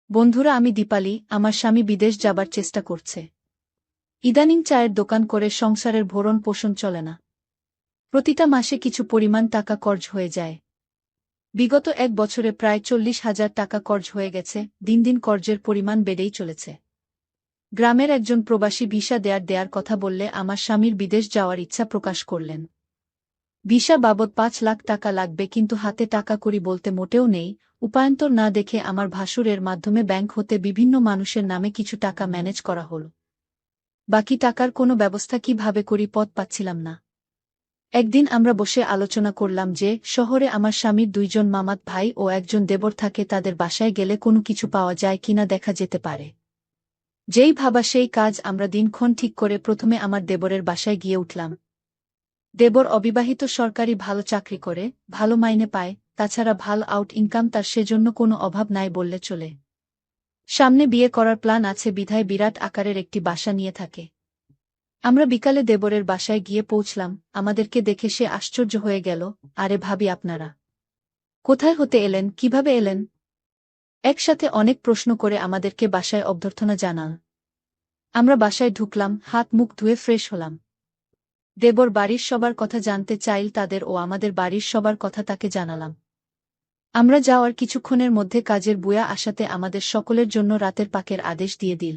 বন্ধুরা, আমি দীপালি। আমার স্বামী বিদেশ যাবার চেষ্টা করছে। ইদানিং চায়ের দোকান করে সংসারের ভরণ পোষণ চলে না। প্রতিটা মাসে কিছু পরিমাণ টাকা কর্জ হয়ে যায়। বিগত 1 বছরে প্রায় 40,000 টাকা কর্জ হয়ে গেছে। দিন দিন কর্জের পরিমাণ বেড়েই চলেছে। গ্রামের একজন প্রবাসী ভিসা দেয়ার কথা বললে আমার স্বামীর বিদেশ যাওয়ার ইচ্ছা প্রকাশ করলেন। ভিসা বাবদ 5 লাখ টাকা লাগবে, কিন্তু হাতে টাকা কড়ি বলতে মোটেও নেই। উপায়ান্তর না দেখে আমার ভাসুরের মাধ্যমে ব্যাংক হতে বিভিন্ন মানুষের নামে কিছু টাকা ম্যানেজ করা হল। বাকি টাকার কোনো ব্যবস্থা কিভাবে করি পথ পাচ্ছিলাম না। একদিন আমরা বসে আলোচনা করলাম যে শহরে আমার স্বামীর 2জন মামাত ভাই ও একজন দেবর থাকে, তাদের বাসায় গেলে কোনো কিছু পাওয়া যায় কিনা দেখা যেতে পারে। যেই ভাবা সেই কাজ। আমরা দিনক্ষণ ঠিক করে প্রথমে আমার দেবরের বাসায় গিয়ে উঠলাম। দেবর অবিবাহিত, সরকারি ভালো চাকরি করে, ভালো মাইনে পায়, তাছাড়া ভালো আউট ইনকাম তার, সেজন্য কোনো অভাব নাই বললে চলে। সামনে বিয়ে করার প্ল্যান আছে বিধায় বিরাট আকারের একটি বাসা নিয়ে থাকে। আমরা বিকালে দেবরের বাসায় গিয়ে পৌঁছলাম। আমাদেরকে দেখে সে আশ্চর্য হয়ে গেল। আরে ভাবি, আপনারা কোথায় হতে এলেন, কিভাবে এলেন? একসাথে অনেক প্রশ্ন করে আমাদেরকে বাসায় অভ্যর্থনা জানাল। আমরা বাসায় ঢুকলাম, হাত মুখ ধুয়ে ফ্রেশ হলাম। দেবর বাড়ির সবার কথা জানতে চাইল, তাদের ও আমাদের বাড়ির সবার কথা তাকে জানালাম। আমরা যাওয়ার কিছুক্ষণের মধ্যে কাজের বুয়া আসাতে আমাদের সকলের জন্য রাতের পাকের আদেশ দিয়ে দিল।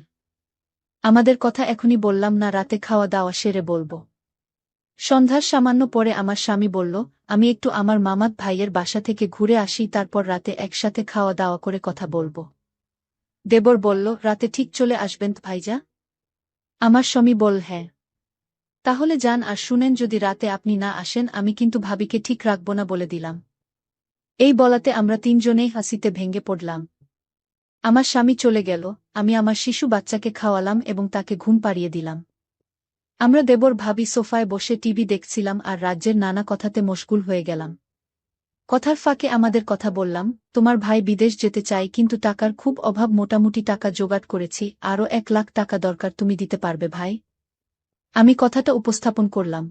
আমাদের কথা এখনই বললাম না, রাতে খাওয়া দাওয়া সেরে বলবো। সন্ধ্যার সামান্য পরে আমার স্বামী বলল, আমি একটু আমার মামাত ভাইয়ের বাসা থেকে ঘুরে আসি, তারপর রাতে একসাথে খাওয়া দাওয়া করে কথা বলবো। দেবর বলল, রাতে ঠিক চলে আসবেন তো ভাইজা? আমার স্বামী বল, হ্যাঁ। তাহলে যান, আর শুনেন, যদি রাতে আপনি না আসেন আমি কিন্তু ভাবিকে ঠিক রাখব না বলে দিলাম। এই বলাতে আমরা তিনজনেই হাসিতে ভেঙে পড়লাম। আমার স্বামী চলে গেল। আমি আমার শিশু বাচ্চাকে খাওয়ালাম এবং তাকে ঘুম পাড়িয়ে দিলাম। আমরা দেবর ভাবি সোফায় বসে টিভি দেখছিলাম আর রাজ্যের নানা কথাতে মশগুল হয়ে গেলাম। কথার ফাঁকে আমাদের কথা বললাম, তোমার ভাই বিদেশ যেতে চাই, কিন্তু টাকার খুব অভাব, মোটামুটি টাকা জোগাড় করেছি, আরও 1 লাখ টাকা দরকার, তুমি দিতে পারবে ভাই? আমি কথাটা উপস্থাপন করলাম।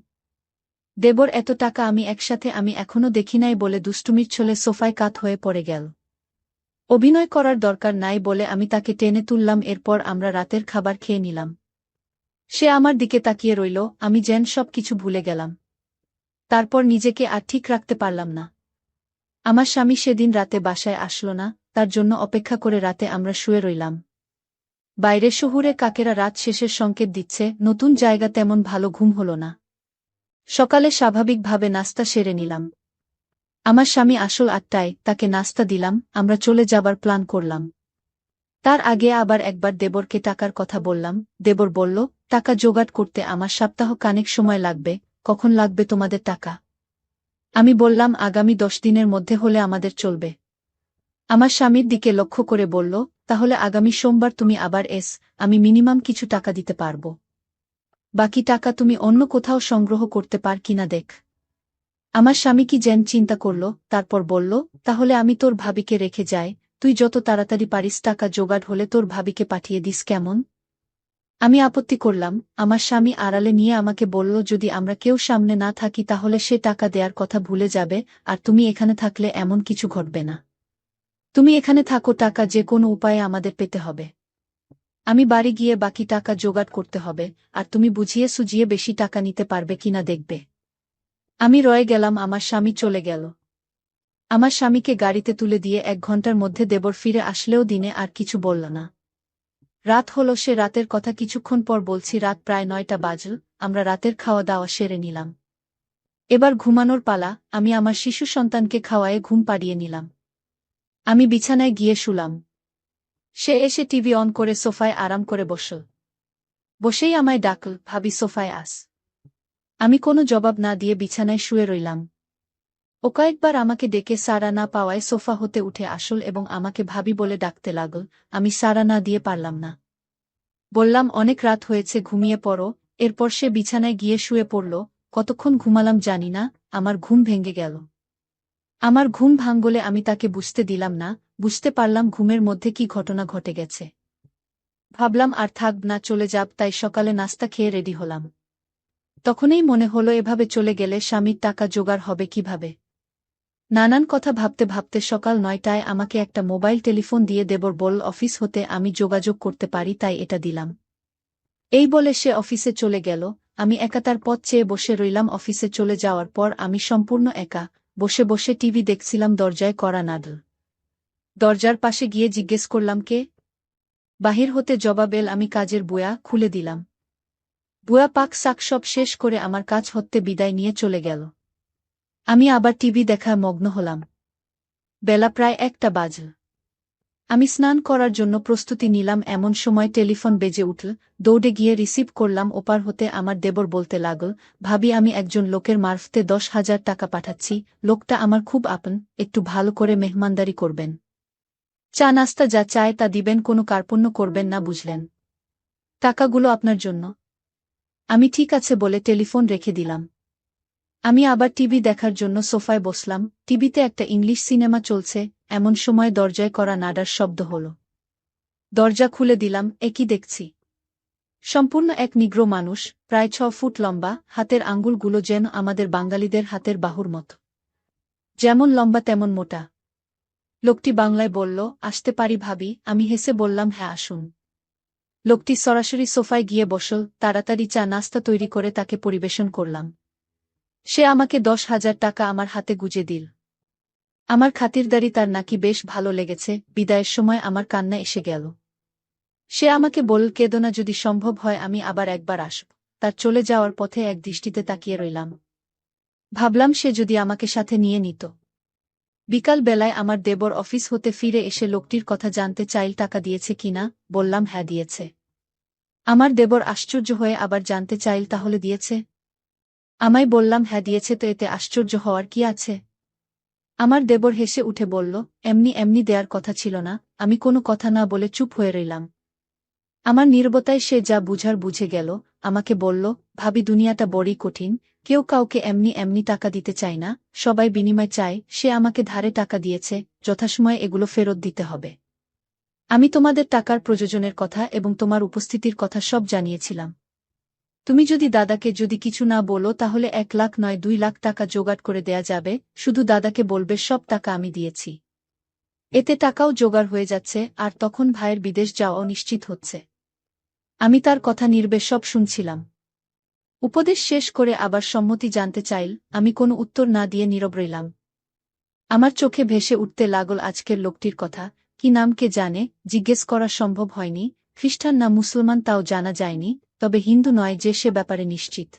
দেবর, এত টাকা আমি একসাথে আমি এখনো দেখি নাই বলে দুষ্টুমির ছলে সোফায় কাত হয়ে পড়ে গেল। অভিনয় করার দরকার নাই বলে আমি তাকে টেনে তুললাম। এরপর আমরা রাতের খাবার খেয়ে নিলাম। সে আমার দিকে তাকিয়ে রইল, আমি যেন সব কিছু ভুলে গেলাম। তারপর নিজেকে আর ঠিক রাখতে পারলাম না। আমার স্বামী সেদিন রাতে বাসায় আসলো না, তার জন্য অপেক্ষা করে রাতে আমরা শুয়ে রইলাম। বাইরে শহুরে কাকেরা রাত শেষের সংকেত দিচ্ছে, নতুন জায়গা, তেমন ভালো ঘুম হল না। সকালে স্বাভাবিকভাবে নাস্তা সেরে নিলাম। আমার স্বামী আসল 8টায়, তাকে নাস্তা দিলাম। আমরা চলে যাবার প্ল্যান করলাম। তার আগে আবার একবার দেবরকে টাকার কথা বললাম। দেবর বলল, টাকা জোগাড় করতে আমার সপ্তাহ খানেক সময় লাগবে। কখন লাগবে তোমাদের টাকা? আমি বললাম, আগামী 10 দিনের মধ্যে হলে আমাদের চলবে। আমার স্বামীর দিকে লক্ষ্য করে বলল, তাহলে আগামী সোমবার তুমি আবার আমি মিনিমাম কিছু টাকা দিতে পারব। বাকি টাকা তুমি অন্য কোথাও সংগ্রহ করতে পার কিনা দেখ। আমার স্বামী কি যেন চিন্তা করল, তারপর বলল, তাহলে আমি তোর ভাবিকে রেখে যাই, তুই যত তাড়াতাড়ি পারিস টাকা জোগাড় হলে তোর ভাবিকে পাঠিয়ে দিস, কেমন? আমি আপত্তি করলাম। আমার স্বামী আড়ালে নিয়ে আমাকে বলল, যদি আমরা কেউ সামনে না থাকি তাহলে সে টাকা দেয়ার কথা ভুলে যাবে, আর তুমি এখানে থাকলে এমন কিছু ঘটবে না। তুমি এখানে থাকো, টাকা যে কোনো উপায়ে আমাদের পেতে হবে। আমি বাড়ি গিয়ে বাকি টাকা জোগাড় করতে হবে, আর তুমি বুঝিয়ে সুঝিয়ে বেশি টাকা নিতে পারবে কিনা দেখবে। আমি রয়ে গেলাম। আমার স্বামী চলে গেল। আমার স্বামীকে গাড়িতে তুলে দিয়ে 1 ঘন্টার মধ্যে দেবর ফিরে আসলেও দিনে আর কিছু বলল না। রাত হলো, সে রাতের কথা কিছুক্ষণ পর বলছি। রাত প্রায় 9টা বাজল। আমরা রাতের খাওয়া দাওয়া সেরে নিলাম। এবার ঘুমানোর পালা। আমি আমার শিশু সন্তানকে খাওয়ায়ে ঘুম পাড়িয়ে নিলাম। আমি বিছানায় গিয়ে শুলাম। সে এসে টিভি অন করে সোফায় আরাম করে বসল। বসেই আমায় ডাকল, ভাবি সোফায় আস। আমি কোনো জবাব না দিয়ে বিছানায় শুয়ে রইলাম। ও কয়েকবার আমাকে ডেকে সাড়া না পাওয়ায় সোফা হতে উঠে আসল এবং আমাকে ভাবি বলে ডাকতে লাগল। আমি সাড়া না দিয়ে পারলাম না। বললাম, অনেক রাত হয়েছে, ঘুমিয়ে পড়ো। এরপর সে বিছানায় গিয়ে শুয়ে পড়ল। কতক্ষণ ঘুমালাম জানি না, আমার ঘুম ভেঙে গেল। আমার ঘুম ভাঙলে আমি তাকে বুঝতে দিলাম না। বুঝতে পারলাম ঘুমের মধ্যে কি ঘটনা ঘটে গেছে। ভাবলাম আর থাকব না, চলে যাব, তাই সকালে নাস্তা খেয়ে রেডি হলাম। তখনই মনে হলো, এভাবে চলে গেলে স্বামীর টাকা জোগাড় হবে কিভাবে। নানান কথা ভাবতে ভাবতে সকাল 9টায় আমাকে একটা মোবাইল টেলিফোন দিয়ে দেবর বলল অফিস হতে আমি যোগাযোগ করতে পারি, তাই এটা দিলাম। এই বলে সে অফিসে চলে গেল। আমি একা তার পথ চেয়ে বসে রইলাম। অফিসে চলে যাওয়ার পর আমি সম্পূর্ণ একা বসে বসে টিভি দেখছিলাম। দরজায় কড়া নাড়ল। দরজার পাশে গিয়ে জিজ্ঞেস করলাম, কে? বাহির হতে জবাব এল, আমি কাজের বুয়া। খুলে দিলাম। বুয়া পাক শাক সব শেষ করে আমার কাজ হতে বিদায় নিয়ে চলে গেল। আমি আবার টিভি দেখায় মগ্ন হলাম। বেলা প্রায় 1টা বাজল। আমি স্নান করার জন্য প্রস্তুতি নিলাম, এমন সময় টেলিফোন বেজে উঠল। দৌড়ে গিয়ে রিসিভ করলাম। ওপার হতে আমার দেবর বলতে লাগল, ভাবি আমি একজন লোকের মারফতে 10,000 টাকা পাঠাচ্ছি। লোকটা আমার খুব আপন, একটু ভালো করে মেহমানদারি করবেন। চা নাস্তা যা চায় তা দিবেন, কোনো কার্পণ্য করবেন না, বুঝলেন? টাকাগুলো আপনার জন্য। আমি ঠিক আছে বলে টেলিফোন রেখে দিলাম। আমি আবার টিভি দেখার জন্য সোফায় বসলাম। টিভিতে একটা ইংলিশ সিনেমা চলছে। এমন সময় দরজায় কড়া নাড়ার শব্দ হল। দরজা খুলে দিলাম। কি দেখছি? সম্পূর্ণ এক নিগ্রো মানুষ, প্রায় 6 ফুট লম্বা, হাতের আঙ্গুলগুলো যেন আমাদের বাঙালিদের হাতের বাহুর মতো। যেমন লম্বা তেমন মোটা। লোকটি বাংলায় বলল, আসতে পারি ভাবি? আমি হেসে বললাম, হ্যাঁ আসুন। লোকটি সরাসরি সোফায় গিয়ে বসল। তাড়াতাড়ি চা নাস্তা তৈরি করে তাকে পরিবেশন করলাম। সে আমাকে 10,000 টাকা আমার হাতে গুজে দিল। আমার খাতিরদারি তার নাকি বেশ ভালো লেগেছে। বিদায়ের সময় আমার কান্না এসে গেল। সে আমাকে বলল, কেঁদো না, যদি সম্ভব হয় আমি আবার একবার আসব। তার চলে যাওয়ার পথে এক দৃষ্টিতে তাকিয়ে রইলাম। ভাবলাম সে যদি আমাকে সাথে নিয়ে নিত। বিকাল বেলায় আমার দেবর অফিস হতে ফিরে এসে লোকটির কথা জানতে চাইল, টাকা দিয়েছে কিনা। বললাম, হ্যাঁ দিয়েছে। আমার দেবর আশ্চর্য হয়ে আবার জানতে চাইল, তাহলে দিয়েছে? আমায় বললাম, হ্যাঁ দিয়েছে, তো এতে আশ্চর্য হওয়ার কি আছে? আমার দেবর হেসে উঠে বলল, এমনি এমনি দেয়ার কথা ছিল না। আমি কোনো কথা না বলে চুপ হয়ে রইলাম। আমার নীরবতায় সে যা বুঝার বুঝে গেল। আমাকে বলল, ভাবি দুনিয়াটা বড়ই কঠিন। কেউ কাউকে এমনি এমনি টাকা দিতে চায় না, সবাই বিনিময় চায়। সে আমাকে ধারে টাকা দিয়েছে, যথাসময়ে এগুলো ফেরত দিতে হবে। আমি তোমাদের টাকার প্রয়োজনের কথা এবং তোমার উপস্থিতির কথা সব জানিয়েছিলাম। তুমি যদি দাদাকে যদি কিছু না বলো তাহলে 1 লাখ নয় 2 লাখ টাকা জোগাড় করে দেয়া যাবে। শুধু দাদাকে বলবে সব টাকা আমি দিয়েছি। এতে টাকাও জোগাড় হয়ে যাচ্ছে, আর তখন ভাইয়ের বিদেশ যাওয়াও নিশ্চিত হচ্ছে। আমি তার কথা নির্বে সব শুনছিলাম। উপদেশ শেষ করে আবার সম্মতি জানতে চাইল। আমি কোনো উত্তর না দিয়ে নীরব রইলাম। আমার চোখে ভেসে উঠতে লাগল আজকের লোকটির কথা। কি নাম কে জানে, জিজ্ঞেস করা সম্ভব হয়নি। খ্রিস্টান না মুসলমান তাও জানা যায়নি, তবে হিন্দু নয় যে সে ব্যাপারে নিশ্চিত।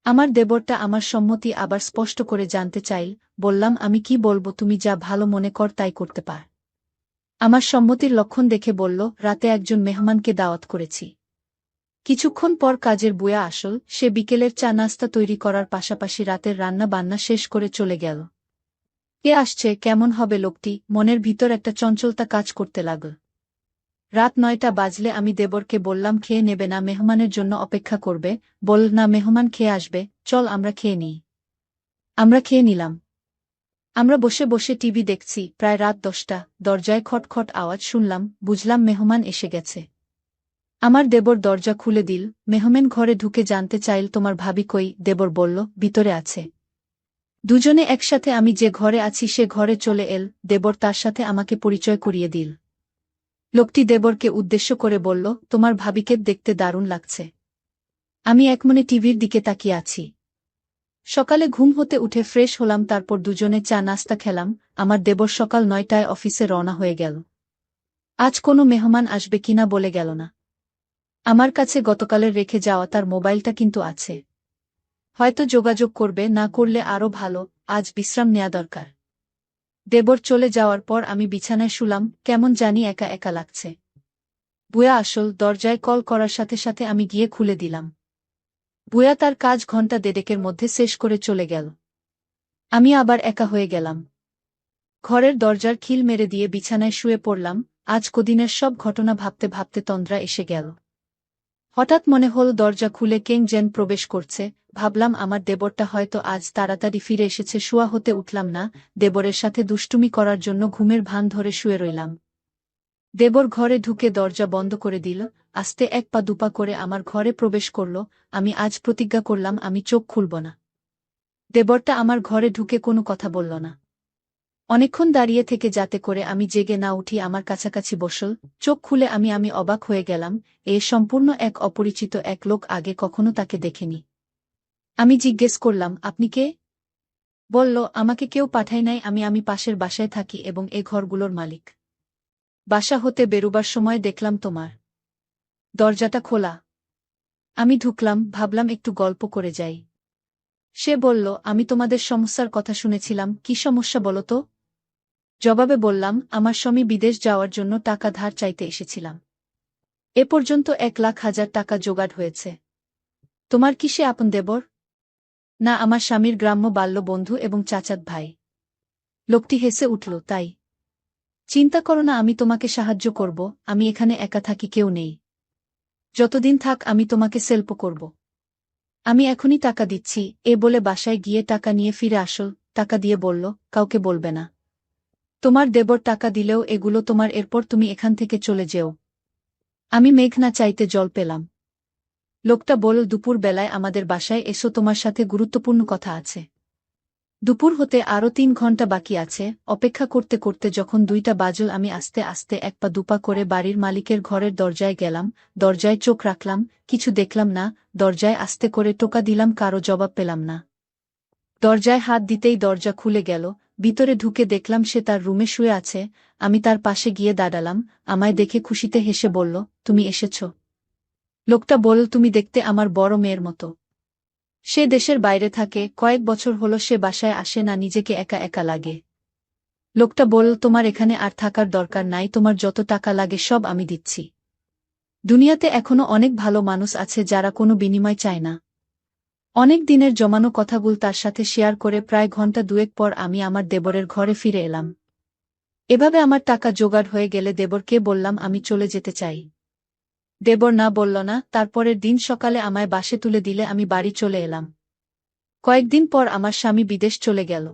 আমার দেবরটা আমার সম্মতি আবার স্পষ্ট করে জানতে চাইল। বললাম, আমি কি বলবো, তুমি যা ভালো মনে কর তাই করতে পার। আমার সম্মতির লক্ষণ দেখে বলল, রাতে একজন মেহমানকে দাওয়াত করেছি। কিছুক্ষণ পর কাজের বুয়া আসল। সে বিকেলের চা নাস্তা তৈরি করার পাশাপাশি রাতের রান্না বান্না শেষ করে চলে গেল। কে আসছে, কেমন হবে লোকটি, মনের ভিতর একটা চঞ্চলতা কাজ করতে লাগল। রাত 9টা বাজলে আমি দেবরকে বললাম, খেয়ে নেবে না, মেহমানের জন্য অপেক্ষা করবে? বল, না, মেহমান খেয়ে আসবে, চল আমরা খেয়ে নিই। আমরা খেয়ে নিলাম। আমরা বসে বসে টিভি দেখছি। প্রায় রাত 10টা। দরজায় খটখট আওয়াজ শুনলাম। বুঝলাম মেহমান এসে গেছে। আমার দেবর দরজা খুলে দিল। মেহমান ঘরে ঢুকে জানতে চাইল, তোমার ভাবি কই? দেবর বলল, ভিতরে আছে। দুজনে একসাথে আমি যে ঘরে আছি সে ঘরে চলে এল। দেবর তার সাথে আমাকে পরিচয় করিয়ে দিল। লোকটি দেবরকে উদ্দেশ্য করে বলল, তোমার ভাবিকে দেখতে দারুণ লাগছে। আমি একমনে টিভির দিকে তাকিয়ে আছি। সকালে ঘুম হতে উঠে ফ্রেশ হলাম, তারপর দুজনে চা নাস্তা খেলাম। আমার দেবর সকাল 9টায় অফিসে রওনা হয়ে গেল। আজ কোনো মেহমান আসবে কিনা বলে গেল না। আমার কাছে গতকালের রেখে যাওয়া তার মোবাইলটা কিন্তু আছে। হয়তো যোগাযোগ করবে, না করলে আরও ভালো। আজ বিশ্রাম নেয়া দরকার। দেবর চলে যাওয়ার পর আমি বিছানায় শুলাম। কেমন জানি একা একা লাগছে। বুয়া আসল। দরজায় কল করার সাথে সাথে আমি গিয়ে খুলে দিলাম। বুয়া তার কাজ ঘণ্টা দেড়েকের মধ্যে শেষ করে চলে গেল। আমি আবার একা হয়ে গেলাম। ঘরের দরজার খিল মেরে দিয়ে বিছানায় শুয়ে পড়লাম। আজ কদিনের সব ঘটনা ভাবতে ভাবতে তন্দ্রা এসে গেল। হঠাৎ মনে হল দরজা খুলে কেং যেন প্রবেশ করছে। ভাবলাম আমার দেবরটা হয়তো আজ তাড়াতাড়ি ফিরে এসেছে। শুয়া হতে উঠলাম না। দেবরের সাথে দুষ্টুমি করার জন্য ঘুমের ভান ধরে শুয়ে রইলাম। দেবর ঘরে ঢুকে দরজা বন্ধ করে দিল। আস্তে 1 পা 2 পা করে আমার ঘরে প্রবেশ করল। আমি আজ প্রতিজ্ঞা করলাম আমি চোখ খুলব না। দেবরটা আমার ঘরে ঢুকে কোনো কথা বলল না। অনেকক্ষণ দাঁড়িয়ে থেকে যাতে করে আমি জেগে না উঠি আমার কাছাকাছি বসল। চোখ খুলে আমি অবাক হয়ে গেলাম। সম্পূর্ণ এক অপরিচিত এক লোক, আগে কখনো তাকে দেখেনি। আমি জিজ্ঞেস করলাম, আপনি কে? বলল, আমাকে কেউ পাঠায় নাই, আমি পাশের বাসায় থাকি এবং এ ঘরগুলোর মালিক। বাসা হতে বেরুবার সময় দেখলাম তোমার দরজাটা খোলা। আমি ঢুকলাম, ভাবলাম একটু গল্প করে যাই। সে বলল, আমি তোমাদের সমস্যার কথা শুনেছিলাম, কি সমস্যা বলো তো? জবাবে বললাম, আমার স্বামী বিদেশ যাওয়ার জন্য টাকা ধার চাইতে এসেছিলাম। এ পর্যন্ত 1,00,000 টাকা জোগাড় হয়েছে। তোমার কি সে আপন দেবর? না, আমার স্বামীর গ্রাম্য বাল্য বন্ধু এবং চাচাত ভাই। লোকটি হেসে উঠল, তাই? চিন্তা করো না, আমি তোমাকে সাহায্য করব। আমি এখানে একা থাকি, কেউ নেই। যতদিন থাক আমি তোমাকে সেল্প করব। আমি এখনই টাকা দিচ্ছি। এ বলে বাসায় গিয়ে টাকা নিয়ে ফিরে আসল। টাকা দিয়ে বলল, কাউকে বলবে না। তোমার দেবর টাকা দিলেও এগুলো তোমার, এরপর তুমি এখান থেকে চলে যেও। আমি মেঘ না চাইতে জল পেলাম। লোকটা বলল, দুপুর বেলায় আমাদের বাসায় এসো, তোমার সাথে গুরুত্বপূর্ণ কথা আছে। দুপুর হতে আরও 3 ঘন্টা বাকি আছে। অপেক্ষা করতে করতে যখন 2টা বাজল, আমি আস্তে আস্তে 1 পা 2 পা করে বাড়ির মালিকের ঘরের দরজায় গেলাম। দরজায় চোখ রাখলাম, কিছু দেখলাম না। দরজায় আস্তে করে টোকা দিলাম, কারো জবাব পেলাম না। দরজায় হাত দিতেই দরজা খুলে গেল। ভিতরে ঢুকে দেখলাম সে তার রুমে শুয়ে আছে। আমি তার পাশে গিয়ে দাঁড়ালাম। আমায় দেখে খুশিতে হেসে বলল, তুমি এসেছ। লোকটা বলল, তুমি দেখতে আমার বড় মেয়ের মতো। সে দেশের বাইরে থাকে, কয়েক বছর হলো সে বাসায় আসে না, নিজেকে একা একা লাগে। লোকটা বলল, তোমার এখানে আর থাকার দরকার নাই, তোমার যত টাকা লাগে সব আমি দিচ্ছি। দুনিয়াতে এখনো অনেক ভালো মানুষ আছে যারা কোনো বিনিময় চায় না। অনেক দিনের জমানো কথাগুলো তার সাথে শেয়ার করে প্রায় ঘন্টা 2 পর আমি আমার দেবরের ঘরে ফিরে এলাম। এভাবে আমার টাকা জোগাড় হয়ে গেলে দেবরকে বললাম আমি চলে যেতে চাই। দেবর না বলল না। তারপরের দিন সকালে আমায় বাসে তুলে দিলে আমি বাড়ি চলে এলাম। কয়েকদিন পর আমার স্বামী বিদেশ চলে গেল।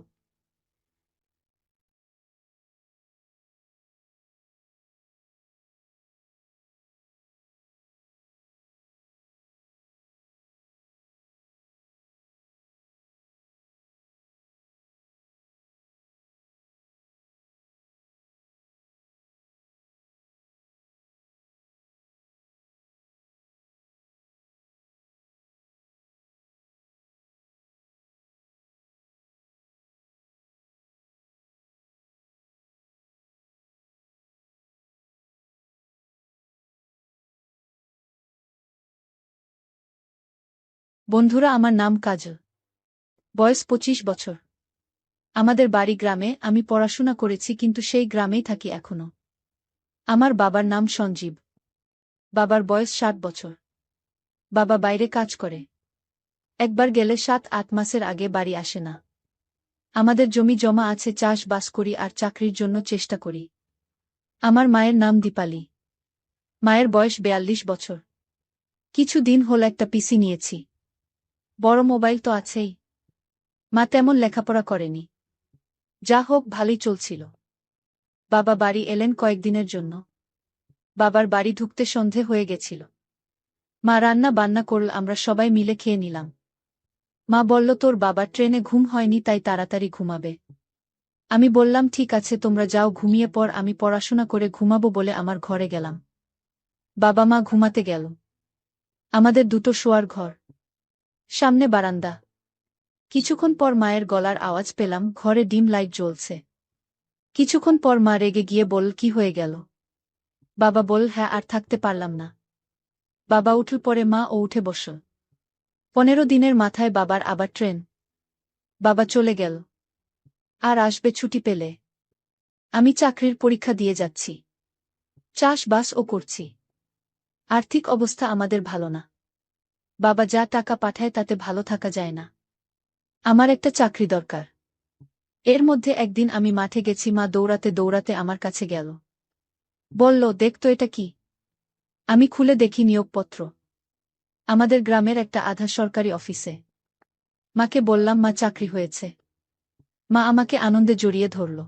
বন্ধুরা, আমার নাম কাজল। বয়স 25 বছর। আমাদের বাড়ি গ্রামে। আমি পড়াশোনা করেছি, কিন্তু সেই গ্রামেই থাকি এখনো। আমার বাবার নাম সঞ্জীব। বাবার বয়স 60 বছর। বাবা বাইরে কাজ করে। একবার গেলে 7-8 মাসের আগে বাড়ি আসে না। আমাদের জমি জমা আছে, চাষবাস করি আর চাকরির জন্য চেষ্টা করি। আমার মায়ের নাম দীপালি। মায়ের বয়স 42 বছর। কিছু দিন হল একটা পিসি নিয়েছি। বড় মোবাইল তো আছেই। মা তেমন লেখাপড়া করেনি। যা হোক, ভালোই চলছিল। বাবা বাড়ি এলেন কয়েকদিনের জন্য। বাবার বাড়ি ঢুকতে সন্ধে হয়ে গেছিল। মা রান্না বান্না করল, আমরা সবাই মিলে খেয়ে নিলাম। মা বলল, তোর বাবার ট্রেনে ঘুম হয়নি, তাই তাড়াতাড়ি ঘুমাবে। আমি বললাম, ঠিক আছে, তোমরা যাও, ঘুমিয়ে পর, আমি পড়াশোনা করে ঘুমাবো বলে আমার ঘরে গেলাম। বাবা মা ঘুমাতে গেল। আমাদের দুটো শোয়ার ঘর, সামনে বারান্দা। কিছুক্ষণ পর মায়ের গলার আওয়াজ পেলাম, ঘরে ডিম লাইট জ্বলছে। কিছুক্ষণ পর মা রেগে গিয়ে বলল, কি হয়ে গেল? বাবা বলল, হ্যাঁ, আর থাকতে পারলাম না। বাবা উঠল, পরে মা ও উঠে বসল। 15 দিনের মাথায় বাবার আবার ট্রেন। বাবা চলে গেল। আর আসবে ছুটি পেলে। আমি চাকরির পরীক্ষা দিয়ে যাচ্ছি। চাষবাসও করছি। আর্থিক অবস্থা আমাদের ভালো না। বাবা যা টাকা পাঠায় তাতে ভালো থাকা যায় না। আমার একটা চাকরি দরকার। এর মধ্যে একদিন আমি মাঠে গেছি, মা দৌড়াতে দৌড়াতে আমার কাছে গেল। বলল, দেখ তো এটা কি। আমি খুলে দেখি নিয়োগপত্র। আমাদের গ্রামের একটা আধা সরকারি অফিসে। মাকে বললাম, মা, চাকরি হয়েছে। মা আমাকে আনন্দে জড়িয়ে ধরল।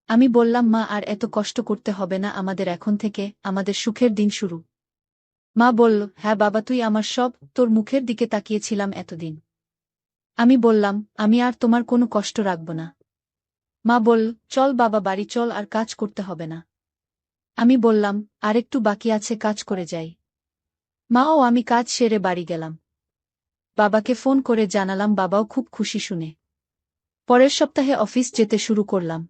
আমি বললাম, মা, আর এত কষ্ট করতে হবে না, আমাদের এখন থেকে আমাদের সুখের দিন শুরু। মা বলল, হ্যাঁ বাবা, তুই আমার সব, তোর মুখের দিকে তাকিয়েছিলাম এতদিন। আমি বললাম, আমি আর তোমার কোনো কষ্ট রাখব না। মা বলল, চল বাবা বাড়ি চল, আর কাজ করতে হবে না। আমি বললাম, আরেকটু বাকি আছে, কাজ করে যাই। মা ও আমি কাজ সেরে বাড়ি গেলাম। বাবাকে ফোন করে জানালাম, বাবাও খুব খুশি শুনে। পরের সপ্তাহে অফিস যেতে শুরু করলাম।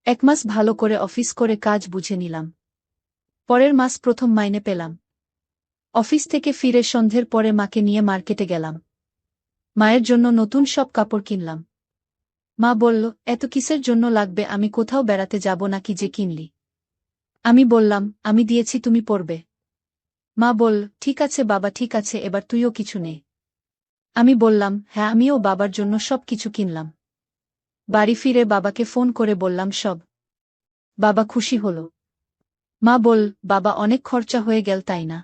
1 মাস ভালো করে অফিস করে কাজ বুঝে নিলাম। পরের মাস প্রথম মাইনে পেলাম। অফিস থেকে ফিরে সন্ধ্যের পরে মাকে নিয়ে মার্কেটে গেলাম। মায়ের জন্য নতুন সব কাপড় কিনলাম। মা বলল, এত কিসের জন্য লাগবে, আমি কোথাও বেড়াতে যাব নাকি যে কিনলি? আমি বললাম, আমি দিয়েছি, তুমি পরবে। মা বলল, ঠিক আছে বাবা, ঠিক আছে, এবার তুইও কিছু নে। আমি বললাম, হ্যাঁ, আমিও বাবার জন্য সব কিছু কিনলাম। বাড়ি ফিরে বাবাকে ফোন করে বললাম সব। বাবা খুশি হল। মা বল, বাবা অনেক খরচা হয়ে গেল তাই না?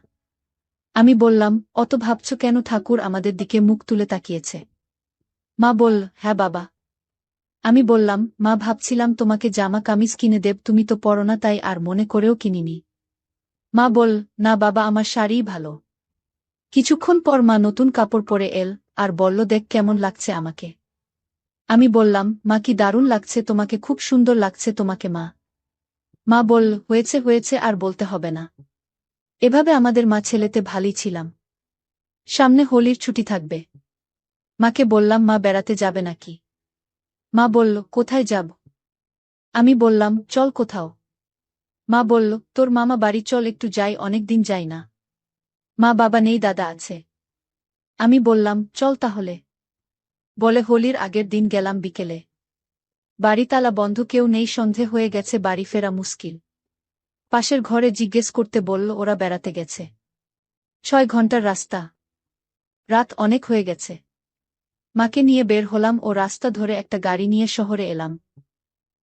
আমি বললাম, অত ভাবছ কেন, ঠাকুর আমাদের দিকে মুখ তুলে তাকিয়েছে। মা বল, হ্যাঁ বাবা। আমি বললাম, মা ভাবছিলাম তোমাকে জামা কামিজ কিনে দেব, তুমি তো পরো না, তাই আর মনে করেও কিনিনি। মা বল, না বাবা, আমার শাড়িই ভালো। কিছুক্ষণ পর মা নতুন কাপড় পরে এল, আর বলল, দেখ কেমন লাগছে আমাকে। আমি বললাম, মা কি দারুণ লাগছে তোমাকে, খুব সুন্দর লাগছে তোমাকে মা। মা বলল, হয়েছে হয়েছে, আর বলতে হবে না। এভাবে আমাদের মা ছেলেতে ভালোই ছিলাম। সামনে হোলির ছুটি থাকবে। মাকে বললাম, মা বেড়াতে যাবে নাকি? মা বলল, কোথায় যাব? আমি বললাম, চল কোথাও। মা বলল, তোর মামা বাড়ি চল, একটু যাই, অনেক দিন যাই না। মা বাবা নেই, দাদা আছে। আমি বললাম, চল তাহলে। বলে হোলির আগের দিন গেলাম বিকেলে। বাড়ি তালা বন্ধ, কেউ নেই, সন্ধে হয়ে গেছে, বাড়ি ফেরা মুশকিল। পাশের ঘরে জিজ্ঞেস করতে বলল, ওরা বেড়াতে গেছে। 6 ঘন্টার রাস্তা। রাত অনেক হয়ে গেছে। মাকে নিয়ে বের হলাম ও রাস্তা ধরে একটা গাড়ি নিয়ে শহরে এলাম।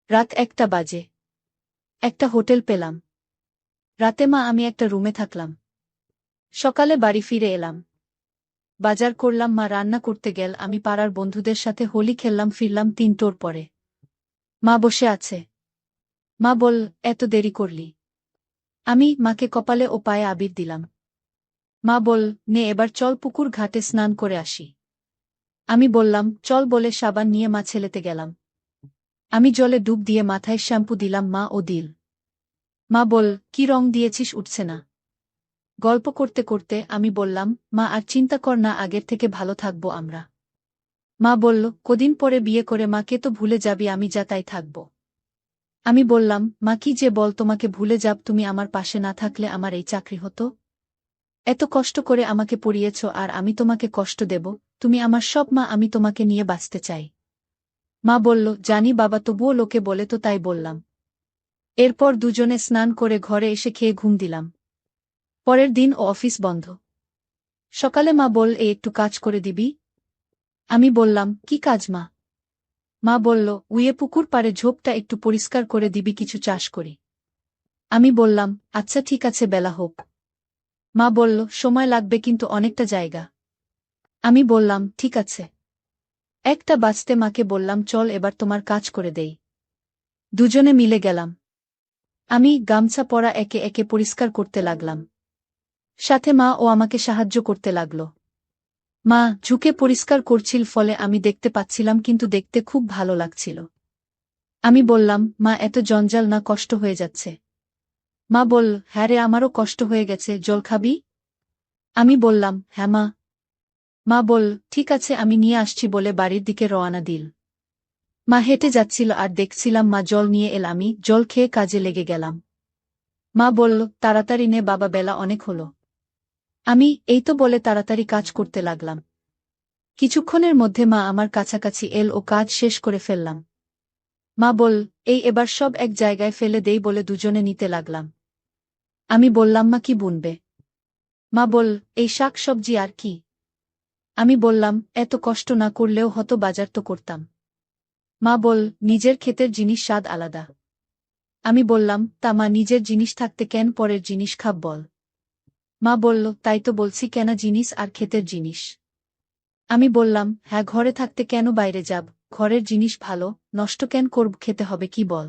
রাত 1টা বাজে। একটা হোটেল পেলাম। রাতে মা আমি একটা রুমে থাকলাম। সকালে বাড়ি ফিরে এলাম। বাজার করলাম, মা রান্না করতে গেল, আমি পাড়ার বন্ধুদের সাথে হোলি খেললাম, ফিরলাম 3টোর পরে। মা বসে আছে। মা বল, এত দেরি করলি? আমি মাকে কপালে ও পায়ে আবির দিলাম। মা বল, নে এবার চল পুকুর ঘাটে স্নান করে আসি। আমি বললাম, চল, বলে সাবান নিয়ে মা ছেলেতে গেলাম। আমি জলে ডুব দিয়ে মাথায় শ্যাম্পু দিলাম, মা ও দিল। মা বল, কি রং দিয়েছিস, উঠছে না। গল্প করতে করতে আমি বললাম, মা আর চিন্তা কর না, আগের থেকে ভালো থাকবো আমরা। মা বলল, কদিন পরে বিয়ে করে মাকে তো ভুলে যাবি, আমি যা তাই থাকব। আমি বললাম, মা কি যে বল, তোমাকে ভুলে যাব, তুমি আমার পাশে না থাকলে আমার এই চাকরি হতো? এত কষ্ট করে আমাকে পড়িয়েছ, আর আমি তোমাকে কষ্ট দেব? তুমি আমার সব মা, আমি তোমাকে নিয়ে বাঁচতে চাই। মা বলল, জানি বাবা, তবুও লোকে বলে তো, তাই বললাম। এরপর দুজনে স্নান করে ঘরে এসে খেয়ে ঘুম দিলাম। পরের দিন ও অফিস বন্ধ। সকালে মা বল, একটু কাজ করে দিবি? আমি বললাম, কি কাজ মা? মা বলল, উইয়ে পুকুর পাড়ে ঝোপটা একটু পরিষ্কার করে দিবি, কিছু চাষ করি। আমি বললাম, আচ্ছা ঠিক আছে, বেলা হোক। মা বলল, সময় লাগবে কিন্তু, অনেকটা জায়গা। আমি বললাম, ঠিক আছে। 1টা বাজতে মাকে বললাম, চল এবার তোমার কাজ করে দেই। দুজনে মিলে গেলাম। আমি গামছা পরা একে একে পরিষ্কার করতে লাগলাম। সাথে মা ও আমাকে সাহায্য করতে লাগল। মা ঝুঁকে পরিষ্কার করছিল, ফলে আমি দেখতে পাচ্ছিলাম, কিন্তু দেখতে খুব ভালো লাগছিল। আমি বললাম, মা এত জঞ্জাল না, কষ্ট হয়ে যাচ্ছে। মা বলল, হ্যাঁ রে, আমারও কষ্ট হয়ে গেছে, জল খাবি? আমি বললাম, হ্যাঁ মা। মা বলল, ঠিক আছে, আমি নিয়ে আসছি, বলে বাড়ির দিকে রওয়ানা দিল। মা হেঁটে যাচ্ছিল, আর দেখছিলাম মা জল নিয়ে এল, আমি জল খেয়ে কাজে লেগে গেলাম। মা বলল, তাড়াতাড়ি নে বাবা, বেলা অনেক হলো। আমি এই তো বলে তাড়াতাড়ি কাজ করতে লাগলাম। কিছুক্ষণের মধ্যে মা আমার কাছাকাছি এল ও কাজ শেষ করে ফেললাম। মা বল, এবার সব এক জায়গায় ফেলে দেই, বলে দুজনে নিতে লাগলাম। আমি বললাম, মা কি বুনবে? মা বল, এই শাক সবজি আর কি। আমি বললাম, এত কষ্ট না করলেও হতো, বাজার তো করতাম। মা বল, নিজের ক্ষেতের জিনিস স্বাদ আলাদা। আমি বললাম, তা মা, নিজের জিনিস থাকতে কেন পরের জিনিস খাব বল? মা বলল, তাই তো বলছি, কেনা জিনিস আর ক্ষেতের জিনিস। আমি বললাম, হ্যাঁ, ঘরে থাকতে কেন বাইরে যাব, ঘরের জিনিস ভালো, নষ্ট কেন করব, খেতে হবে কি বল?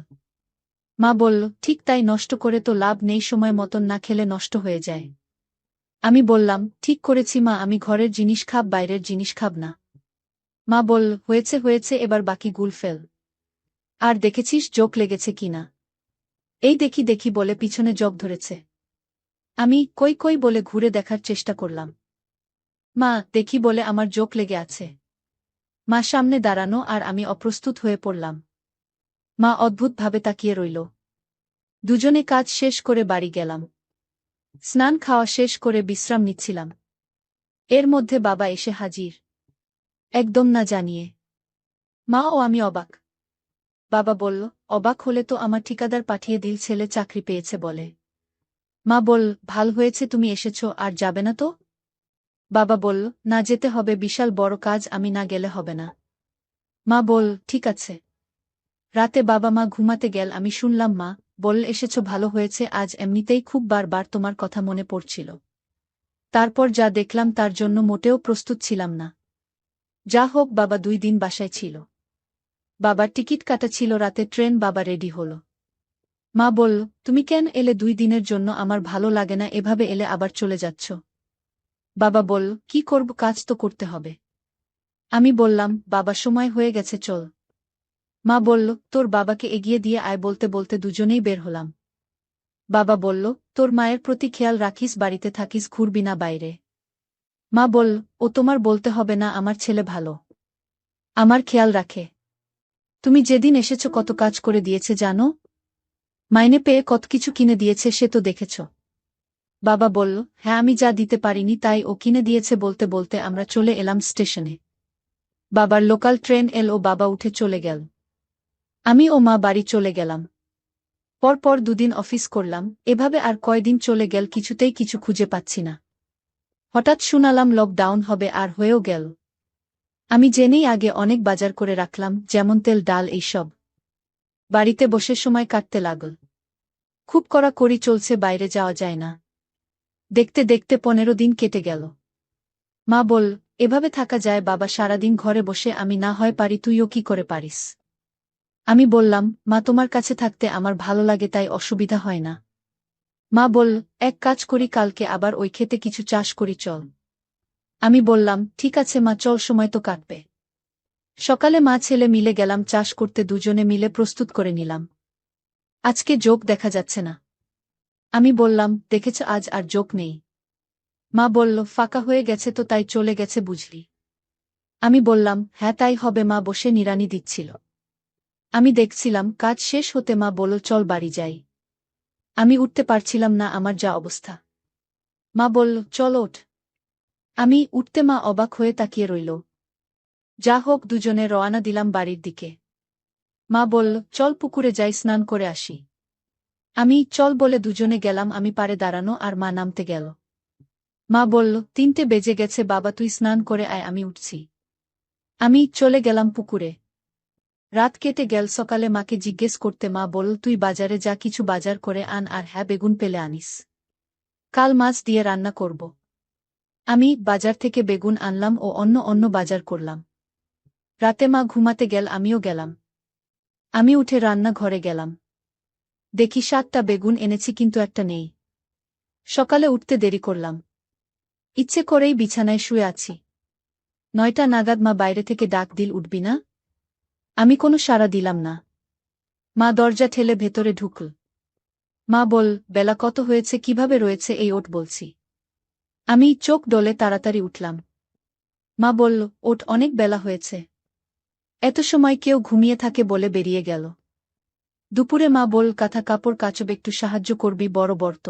মা বলল, ঠিক তাই, নষ্ট করে তো লাভ নেই, সময় মতন না খেলে নষ্ট হয়ে যায়। আমি বললাম, ঠিক করেছি মা, আমি ঘরের জিনিস খাব, বাইরের জিনিস খাব না। মা বলল, হয়েছে হয়েছে, এবার বাকি গুল ফেল। আর দেখেছিস জোক লেগেছে কিনা? এই দেখি দেখি বলে পিছনে জগ ধরেছে। আমি কই কই বলে ঘুরে দেখার চেষ্টা করলাম। মা দেখি বলে আমার জোক লেগে আছে। মা সামনে দাঁড়ানো আর আমি অপ্রস্তুত হয়ে পড়লাম। মা অদ্ভুতভাবে তাকিয়ে রইল। দুজনে কাজ শেষ করে বাড়ি গেলাম। স্নান খাওয়া শেষ করে বিশ্রাম নিচ্ছিলাম। এর মধ্যে বাবা এসে হাজির। একদম না জানিয়ে। মা ও আমি অবাক। বাবা বলল, অবাক হলে তো আমার ঠিকাদার পাঠিয়ে দিল, ছেলে চাকরি পেয়েছে বলে। মা বল, ভাল হয়েছে তুমি এসেছ, আর যাবে না তো? বাবা বলল, না যেতে হবে, বিশাল বড় কাজ, আমি না গেলে হবে না। মা বল, ঠিক আছে। রাতে বাবা মা ঘুমাতে গেল, আমি শুনলাম মা বল, এসেছ ভালো হয়েছে, আজ এমনিতেই খুব বারবার তোমার কথা মনে পড়ছিল। তারপর যা দেখলাম তার জন্য মোটেও প্রস্তুত ছিলাম না। যা হোক বাবা 2 দিন বাসায় ছিল। বাবার টিকিট কাটা ছিল, রাতে ট্রেন, বাবা রেডি হল। মা বলল, তুমি কেন এলে 2 দিনের জন্য? আমার ভালো লাগে না এভাবে এলে আবার চলে যাচ্ছ। বাবা বলল, কি করব, কাজ তো করতে হবে। আমি বললাম, বাবা সময় হয়ে গেছে, চল। মা বলল, তোর বাবাকে এগিয়ে দিয়ে আয়, বলতে বলতে দুজনেই বের হলাম। বাবা বলল, তোর মায়ের প্রতি খেয়াল রাখিস, বাড়িতে থাকিস, ঘুরবি না বাইরে। মা বলল, ও তোমার বলতে হবে না, আমার ছেলে ভালো, আমার খেয়াল রাখে। তুমি যেদিন এসেছ কত কাজ করে দিয়েছে জানো? মাইনে পেয়ে কত কিছু কিনে দিয়েছে, সে তো দেখেছ। বাবা বলল, হ্যাঁ, আমি যা দিতে পারিনি তাই ও কিনে দিয়েছে। বলতে বলতে আমরা চলে এলাম স্টেশনে। বাবার লোকাল ট্রেন এল ও বাবা উঠে চলে গেল। আমি ও মা বাড়ি চলে গেলাম। পরপর 2 দিন অফিস করলাম, এভাবে আর কয়দিন চলে গেল, কিছুতেই কিছু খুঁজে পাচ্ছি না। হঠাৎ শুনালাম লকডাউন হবে, আর হয়েও গেল। আমি জেনেই আগে অনেক বাজার করে রাখলাম, যেমন তেল, ডাল, এইসব। বাড়িতে বসে সময় কাটতে লাগল। খুব কড়াকড়ি চলছে, বাইরে যাওয়া যায় না। দেখতে দেখতে 15 দিন কেটে গেল। মা বল, এভাবে থাকা যায় বাবা, সারাদিন ঘরে বসে আমি না হয় পারি, তুইও কি করে পারিস? আমি বললাম, মা তোমার কাছে থাকতে আমার ভালো লাগে, তাই অসুবিধা হয় না। মা বল, এক কাজ করি, কালকে আবার ওই খেতে কিছু চাষ করি, চল। আমি বললাম, ঠিক আছে মা, চল, সময় তো কাটবে। সকালে মা ছেলে মিলে গেলাম চাষ করতে, দুজনে মিলে প্রস্তুত করে নিলাম। আজকে জোক দেখা যাচ্ছে না। আমি বললাম, দেখেছ, আজ আর জোক নেই। মা বলল, ফাঁকা হয়ে গেছে তো, তাই চলে গেছে বুঝলি। আমি বললাম, হ্যাঁ তাই হবে। মা বসে নিড়ানি দিচ্ছিল। আমি দেখছিলাম। কাজ শেষ হতে মা বলল, চল বাড়ি যাই। আমি উঠতে পারছিলাম না, আমার যা অবস্থা। মা বলল, চল ওঠ। আমি উঠতে মা অবাক হয়ে তাকিয়ে রইল। যা হোক, দুজনে রওয়ানা দিলাম বাড়ির দিকে। মা বলল, চল পুকুরে যাই, স্নান করে আসি। আমি চল বলে দুজনে গেলাম। আমি পাড়ে দাঁড়ানো আর মা নামতে গেল। মা বলল, 3টে বেজে গেছে বাবা, তুই স্নান করে আয়, আমি উঠছি। আমি চলে গেলাম পুকুরে। রাত কেটে গেল, সকালে মাকে জিজ্ঞেস করতে মা বলল, তুই বাজারে যা, কিছু বাজার করে আন, আর হ্যাঁ, বেগুন পেলে আনিস, কাল মাছ দিয়ে রান্না করব। আমি বাজার থেকে বেগুন আনলাম ও অন্য অন্য বাজার করলাম। রাতে মা ঘুমাতে গেল, আমিও গেলাম। আমি উঠে রান্না ঘরে গেলাম। দেখি 7টা বেগুন এনেছি, কিন্তু একটা নেই। সকালে উঠতে দেরি করলাম। ইচ্ছে করেই বিছানায় শুয়ে আছি। 9টা নাগাদ মা বাইরে থেকে ডাক দিল, উঠবি না? আমি কোনো সাড়া দিলাম না। মা দরজা ঠেলে ভেতরে ঢুকল। মা বল, বেলা কত হয়েছে, কিভাবে রয়েছে এই, ওঠ বলছি। আমি চোখ ডলে তাড়াতাড়ি উঠলাম। মা বলল, ওঠ, অনেক বেলা হয়েছে। এত সময় কেউ ঘুমিয়ে থাকে বলে বেরিয়ে গেল। দুপুরে মা বল, কাঁথা কাপড় কাচব, একটু সাহায্য করবি, বড় বর্ত।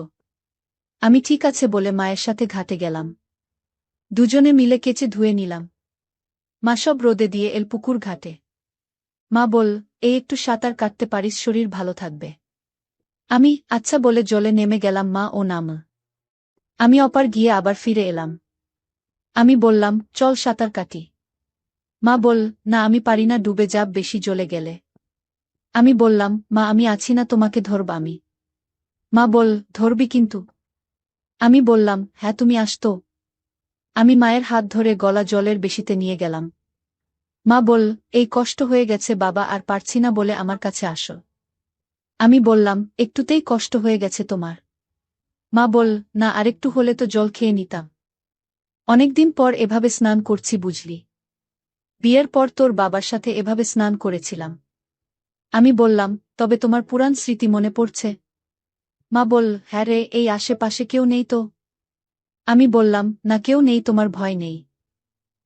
আমি ঠিক আছে বলে মায়ের সাথে ঘাটে গেলাম। দুজনে মিলে কেচে ধুয়ে নিলাম। মা সব রোদে দিয়ে এল পুকুর ঘাটে। মা বল, এই একটু সাঁতার কাটতে পারিস, শরীর ভালো থাকবে। আমি আচ্ছা বলে জলে নেমে গেলাম। মা ও নাম। আমি অপার গিয়ে আবার ফিরে এলাম। আমি বললাম, চল সাঁতার কাটি। মা বল, না আমি পারি না, ডুবে যাব বেশি জলে গেলে। আমি বললাম, মা আমি আছি না, তোমাকে ধরব আমি। মা বল, ধরবি কিন্তু? আমি বললাম, হ্যাঁ তুমি আসতো। আমি মায়ের হাত ধরে গলা জলের বেশিতে নিয়ে গেলাম। মা বল, এই কষ্ট হয়ে গেছে বাবা, আর পারছি না বলে আমার কাছে আসো। আমি বললাম, একটুতেই কষ্ট হয়ে গেছে তোমার? মা বল, না, আরেকটু হলে তো জল খেয়ে নিতাম। অনেকদিন পর এভাবে স্নান করছি বুঝলি। বিয়ের পর তোর বাবার সাথে এভাবে স্নান করেছিলাম। আমি বললাম, তবে তোমার পুরান স্মৃতি মনে পড়ছে? মা বল, হ্যাঁ রে, এই আশেপাশে কেউ নেই তো। আমি বললাম, না কেউ নেই, তোমার ভয় নেই?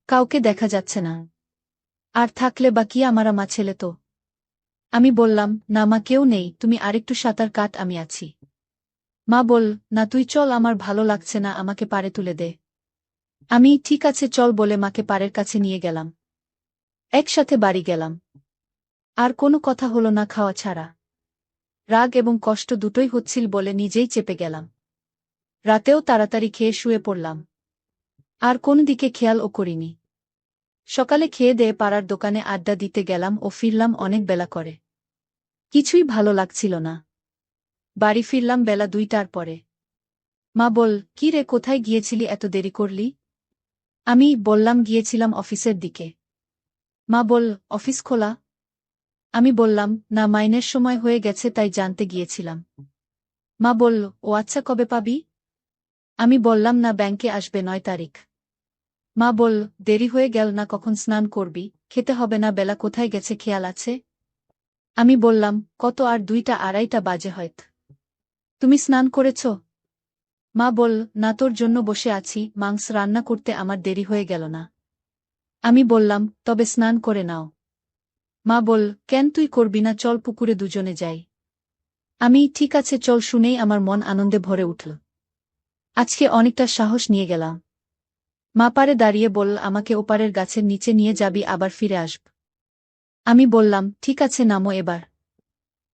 কাউকে দেখা যাচ্ছে না। আর থাকলে বা কি, আমার মা ছেলে তো। আমি বললাম, না মা, কেউ নেই, তুমি আরেকটু সাঁতার কাট, আমি আছি। মা বল, না তুই চল, আমার ভালো লাগছে না, আমাকে পাড়ে তুলে দে। আমি ঠিক আছে চল বলে মাকে পাড়ের কাছে নিয়ে গেলাম। একসাথে বাড়ি গেলাম। আর কোনো কথা হলো না খাওয়া ছাড়া। রাগ এবং কষ্ট দুটোই হচ্ছিল বলে নিজেই চেপে গেলাম। রাতেও তাড়াতাড়ি খেয়ে শুয়ে পড়লাম। আর কোন দিকে খেয়ালও করিনি। সকালে খেয়ে দেয়ে পাড়ার দোকানে আড্ডা দিতে গেলাম ও ফিরলাম অনেক বেলা করে। কিছুই ভালো লাগছিল না। বাড়ি ফিরলাম বেলা 2টার পরে। মা বল, কি রে, কোথায় গিয়েছিলি, এত দেরি করলি? আমি বললাম, গিয়েছিলাম অফিসের দিকে। মা বল, অফিস খোলা? আমি বললাম, না, মাইনের সময় হয়ে গেছে তাই জানতে গিয়েছিলাম। মা বলল, ও আচ্ছা, কবে পাবি? আমি বললাম, না, ব্যাংকে আসবে 9 তারিখ। মা বলল, দেরি হয়ে গেল না, কখন স্নান করবি? খেতে হবে না, বেলা কোথায় গেছে খেয়াল আছে? আমি বললাম, কত আর 2টা 2:30 বাজে হয়ত। তুমি স্নান করেছ? মা বলল, না, তোর জন্য বসে আছি, মাংস রান্না করতে আমার দেরি হয়ে গেল না। আমি বললাম, তবে স্নান করে নাও। মা বলল, কেন, তুই করবি না? চল পুকুরে দুজনে যাই। আমি ঠিক আছে চল শুনেই আমার মন আনন্দে ভরে উঠল। আজকে অনেকটা সাহস নিয়ে গেলাম। মা পাড়ে দাঁড়িয়ে বলল, আমাকে ওপারের গাছের নিচে নিয়ে যাবি, আবার ফিরে আসব। আমি বললাম, ঠিক আছে, নামো এবার।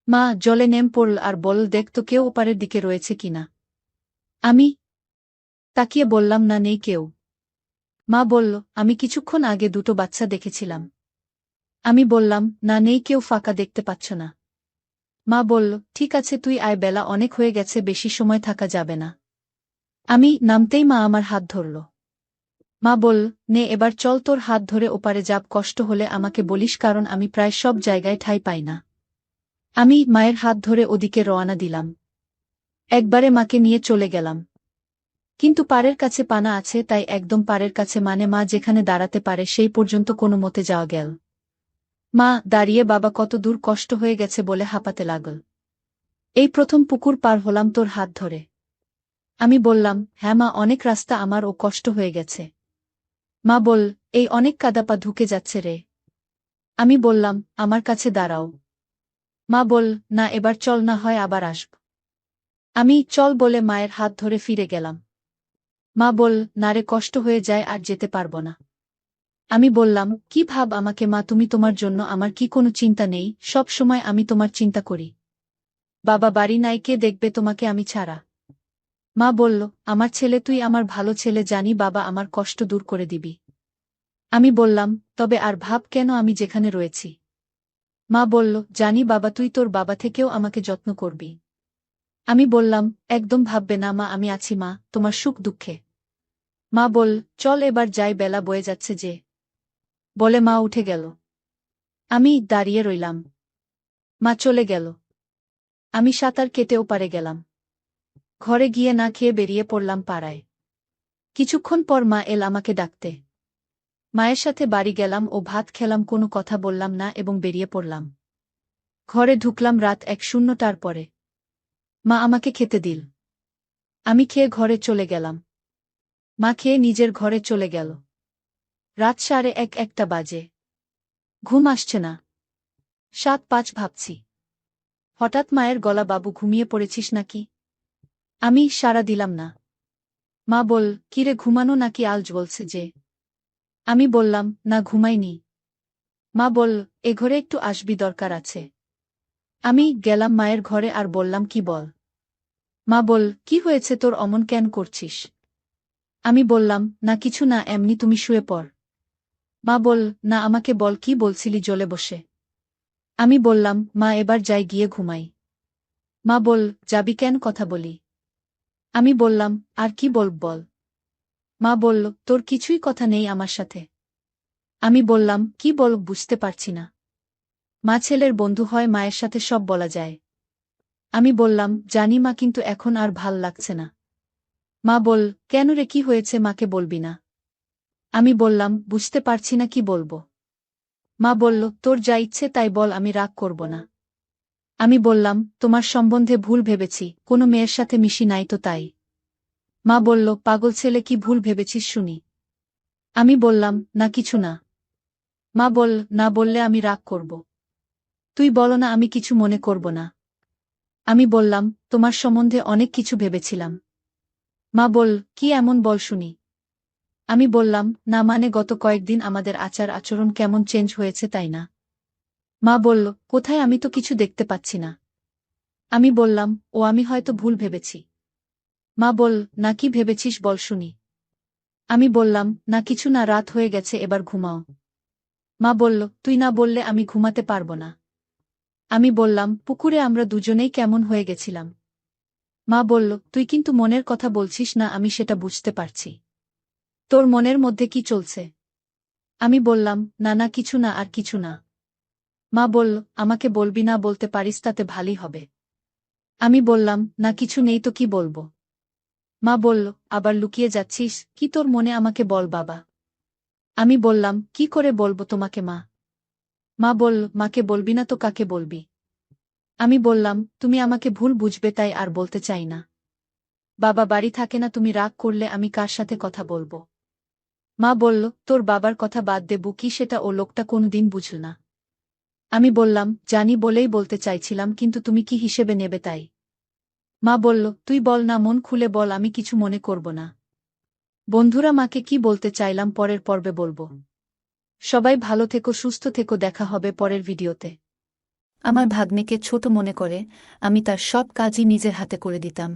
মা জলে নেম পড়ল আর বলল, দেখ তো কেউ ওপারের দিকে রয়েছে কিনা। আমি তাকিয়ে বললাম, না, নেই কেউ। মা বলল, আমি কিছুক্ষণ আগে 2টো বাচ্চা দেখেছিলাম। আমি বললাম, না, নেই কেউ, ফাঁকা, দেখতে পাচ্ছ না। মা বলল, ঠিক আছে তুই আয়, বেলা অনেক হয়ে গেছে, বেশি সময় থাকা যাবে না। আমি নামতেই মা আমার হাত ধরল। মা বলল, নে এবার চল, তোর হাত ধরে ওপারে যাব, কষ্ট হলে আমাকে বলিস, কারণ আমি প্রায় সব জায়গায় ঠাঁই পাই না। আমি মায়ের হাত ধরে ওদিকে রওনা দিলাম। একবারে মাকে নিয়ে চলে গেলাম। কিন্তু পাড়ের কাছে পানা আছে, তাই একদম পাড়ের কাছে, মানে মা যেখানে দাঁড়াতে পারে সেই পর্যন্ত কোনো মতে যাওয়া গেল। মা দাঁড়িয়ে, বাবা কত দূর, কষ্ট হয়ে গেছে বলে হাঁপাতে লাগল। এই প্রথম পুকুর পার হলাম তোর হাত ধরে। আমি বললাম, হ্যাঁ মা, অনেক রাস্তা আমার, ও কষ্ট হয়ে গেছে। মা বল, এই অনেক কাদা, পা ঢুকে যাচ্ছে রে। আমি বললাম, আমার কাছে দাঁড়াও। মা বল, না, এবার চল, না হয় আবার আসব। আমি চল বলে মায়ের হাত ধরে ফিরে গেলাম। মা বল, না রে, কষ্ট হয়ে যায়, আর যেতে পারবো না। আমি বললাম, কি ভাব আমাকে মা, তুমি, তোমার জন্য আমার কি কোনো চিন্তা নেই? সব সময় আমি তোমার চিন্তা করি। বাবা বাড়ি নাই, কে দেখবে তোমাকে আমি ছাড়া? মা বলল, আমার ছেলে, তুই আমার ভালো ছেলে, জানি বাবা আমার কষ্ট দূর করে দিবি। আমি বললাম, তবে আর ভাব কেন, আমি যেখানে রয়েছি। মা বলল, জানি বাবা, তুই তোর বাবা থেকেও আমাকে যত্ন করবি। আমি বললাম, একদম ভাববে না মা, আমি আছি মা, তোমার সুখ দুঃখে। মা বল, চল এবার যাই, বেলা বয়ে যাচ্ছে যে। বলে মা উঠে গেল। আমি দাঁড়িয়ে রইলাম। মা চলে গেল। আমি সাঁতার কেটে ওপারে গেলাম। ঘরে গিয়ে না খেয়ে বেরিয়ে পড়লাম পাড়ায়। কিছুক্ষণ পর মা এল আমাকে ডাকতে। মায়ের সাথে বাড়ি গেলাম ও ভাত খেলাম, কোনো কথা বললাম না এবং বেরিয়ে পড়লাম। ঘরে ঢুকলাম রাত 1:00টার পরে। মা আমাকে খেতে দিল। আমি খেয়ে ঘরে চলে গেলাম। মা খেয়ে নিজের ঘরে চলে গেল। রাত 1:30 বাজে। ঘুম আসছে না। 7-5 ভাবছি। হঠাৎ মায়ের গলা, বাবু ঘুমিয়ে পড়েছিস নাকি? আমি সাড়া দিলাম না। মা বল, কিরে, ঘুমানো নাকি আলজ বলছে যে? আমি বললাম, না, ঘুমাইনি। মা বল, এ ঘরে একটু আসবি, দরকার আছে। আমি গেলাম মায়ের ঘরে আর বললাম, কি বল? মা বল, কি হয়েছে তোর, অমন কেন করছিস? আমি বললাম, না কিছু না, এমনি, তুমি শুয়ে পড়। মা বল, না, আমাকে বল, কি বলছিলি জলে বসে? আমি বললাম, মা এবার যাই, গিয়ে ঘুমাই। মা বল, যাবি কেন, কথা বলি। আমি বললাম, আর কি বল। মা বলল, তোর কিছুই কথা নেই আমার সাথে। আমি বললাম, কি বল, বুঝতে পারছি না। মা ছেলের বন্ধু হয়, মায়ের সাথে সব বলা যায়। আমি বললাম, জানি মা, কিন্তু এখন আর ভাল লাগছে না। মা বল, কেন রে, কি হয়েছে, মাকে বলবি না? আমি বললাম, বুঝতে পারছি না কি বলবো। মা বলল, তোর যা ইচ্ছে তাই বল, আমি রাগ করব না। আমি বললাম, তোমার সম্বন্ধে ভুল ভেবেছি, কোনো মেয়ের সাথে মিশি নাই তো তাই। মা বলল, পাগল ছেলে, কি ভুল ভেবেছিস শুনি। আমি বললাম, না কিছু না। মা বল, না বললে আমি রাগ করব। তুই বলো না, আমি কিছু মনে করব না। আমি বললাম, তোমার সম্বন্ধে অনেক কিছু ভেবেছিলাম। মা বল, কি এমন বল শুনি। আমি বললাম, না মানে গত কয়েকদিন আমাদের আচার আচরণ কেমন চেঞ্জ হয়েছে তাই না। মা বলল, কোথায়, আমি তো কিছু দেখতে পাচ্ছি না। আমি বললাম, ও আমি হয়তো ভুল ভেবেছি। মা বল, না কি ভেবেছিস বল শুনি। আমি বললাম, না কিছু না, রাত হয়ে গেছে, এবার ঘুমাও। মা বলল, তুই না বললে আমি ঘুমাতে পারব না। আমি বললাম, পুকুরে আমরা দুজনেই কেমন হয়ে গেছিলাম। মা বলল, তুই কিন্তু মনের কথা বলছিস না, আমি সেটা বুঝতে পারছি। তোর মনের মধ্যে কি চলছে। আমি বললাম, না না কিছু না, আর কিছু না। মা বলল, আমাকে বলবি না, বলতে পারিস তাতে ভালোই হবে। আমি বললাম, না কিছু নেই তো কি বলবো। মা বলল, আবার লুকিয়ে যাচ্ছিস কি, তোর মনে আমাকে বল বাবা। আমি বললাম, কি করে বলবো তোমাকে মা। মা বলল, মাকে বলবি না তো কাকে বলবি। আমি বললাম, তুমি আমাকে ভুল বুঝবে তাই আর বলতে চাই না। বাবা বাড়ি থাকে না, তুমি রাগ করলে আমি কার সাথে কথা বলবো। মা বলল, তোর বাবার কথা বাদ দেবো কি, সেটা ও লোকটা কোনদিন বুঝল না। আমি বললাম, জানি বলেই বলতে চাইছিলাম, কিন্তু তুমি কি হিসেবে নেবে তাই। মা বলল, তুই বল না, মন খুলে বল, আমি কিছু মনে করব না। বন্ধুরা, মাকে কি বলতে চাইলাম পরের পর্বে বলবো। সবাই ভালো থেকো, সুস্থ থেকো, দেখা হবে পরের ভিডিওতে। আমার ভাগ্নেকে ছোট মনে করে আমি তার সব কাজই নিজের হাতে করে দিতাম।